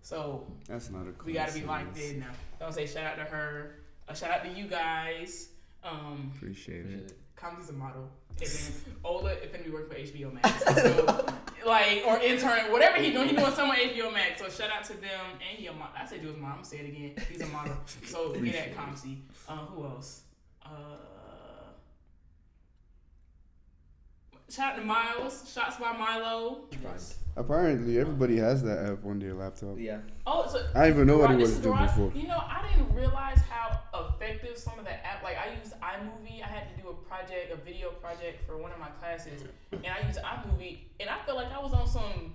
So That's not a we gotta be locked in now. Don't say shout out to her. A shout out to you guys. Appreciate it. Comedy's a model. And then Ola is gonna be working for HBO Max. So, or intern, whatever he's doing something on HBO Max. So shout out to them. And he a model. I said he was a model. I'm gonna say it again. He's a model. So get at Comsy. Who else? Shout out to Miles. Shots by Milo. Apparently, everybody has that app on their laptop. Yeah. Oh, so I didn't even know what it This was is doing Garage. before. You know, I didn't realize how effective some of the app. Like I iMovie. I had to do a video project for one of my classes, and I used iMovie, and I felt like I was on some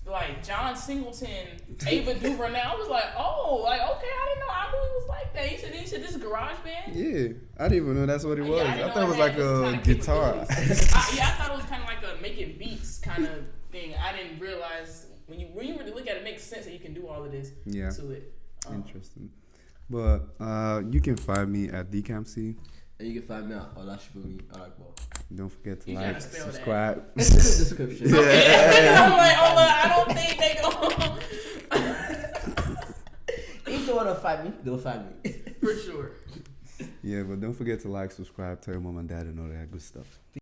like John Singleton, Ava DuVernay. I was like, oh, like okay, I didn't know iMovie was like that. You said this GarageBand. Yeah, I didn't even know that's what it was. I I thought it was like a guitar. I thought it was kind of like a making beats kind of thing. I didn't realize when you really look at it, it makes sense that you can do all of this to it. Interesting. But you can find me at DCAMC. And you can find me at Olashibumi Alakbo. Don't forget to You like, gotta spell that. subscribe. It's in the description. I'm like, I don't think they go. If they want to find me, they'll find me. For sure. Yeah, but don't forget to like, subscribe, tell your mom and dad and all that good stuff.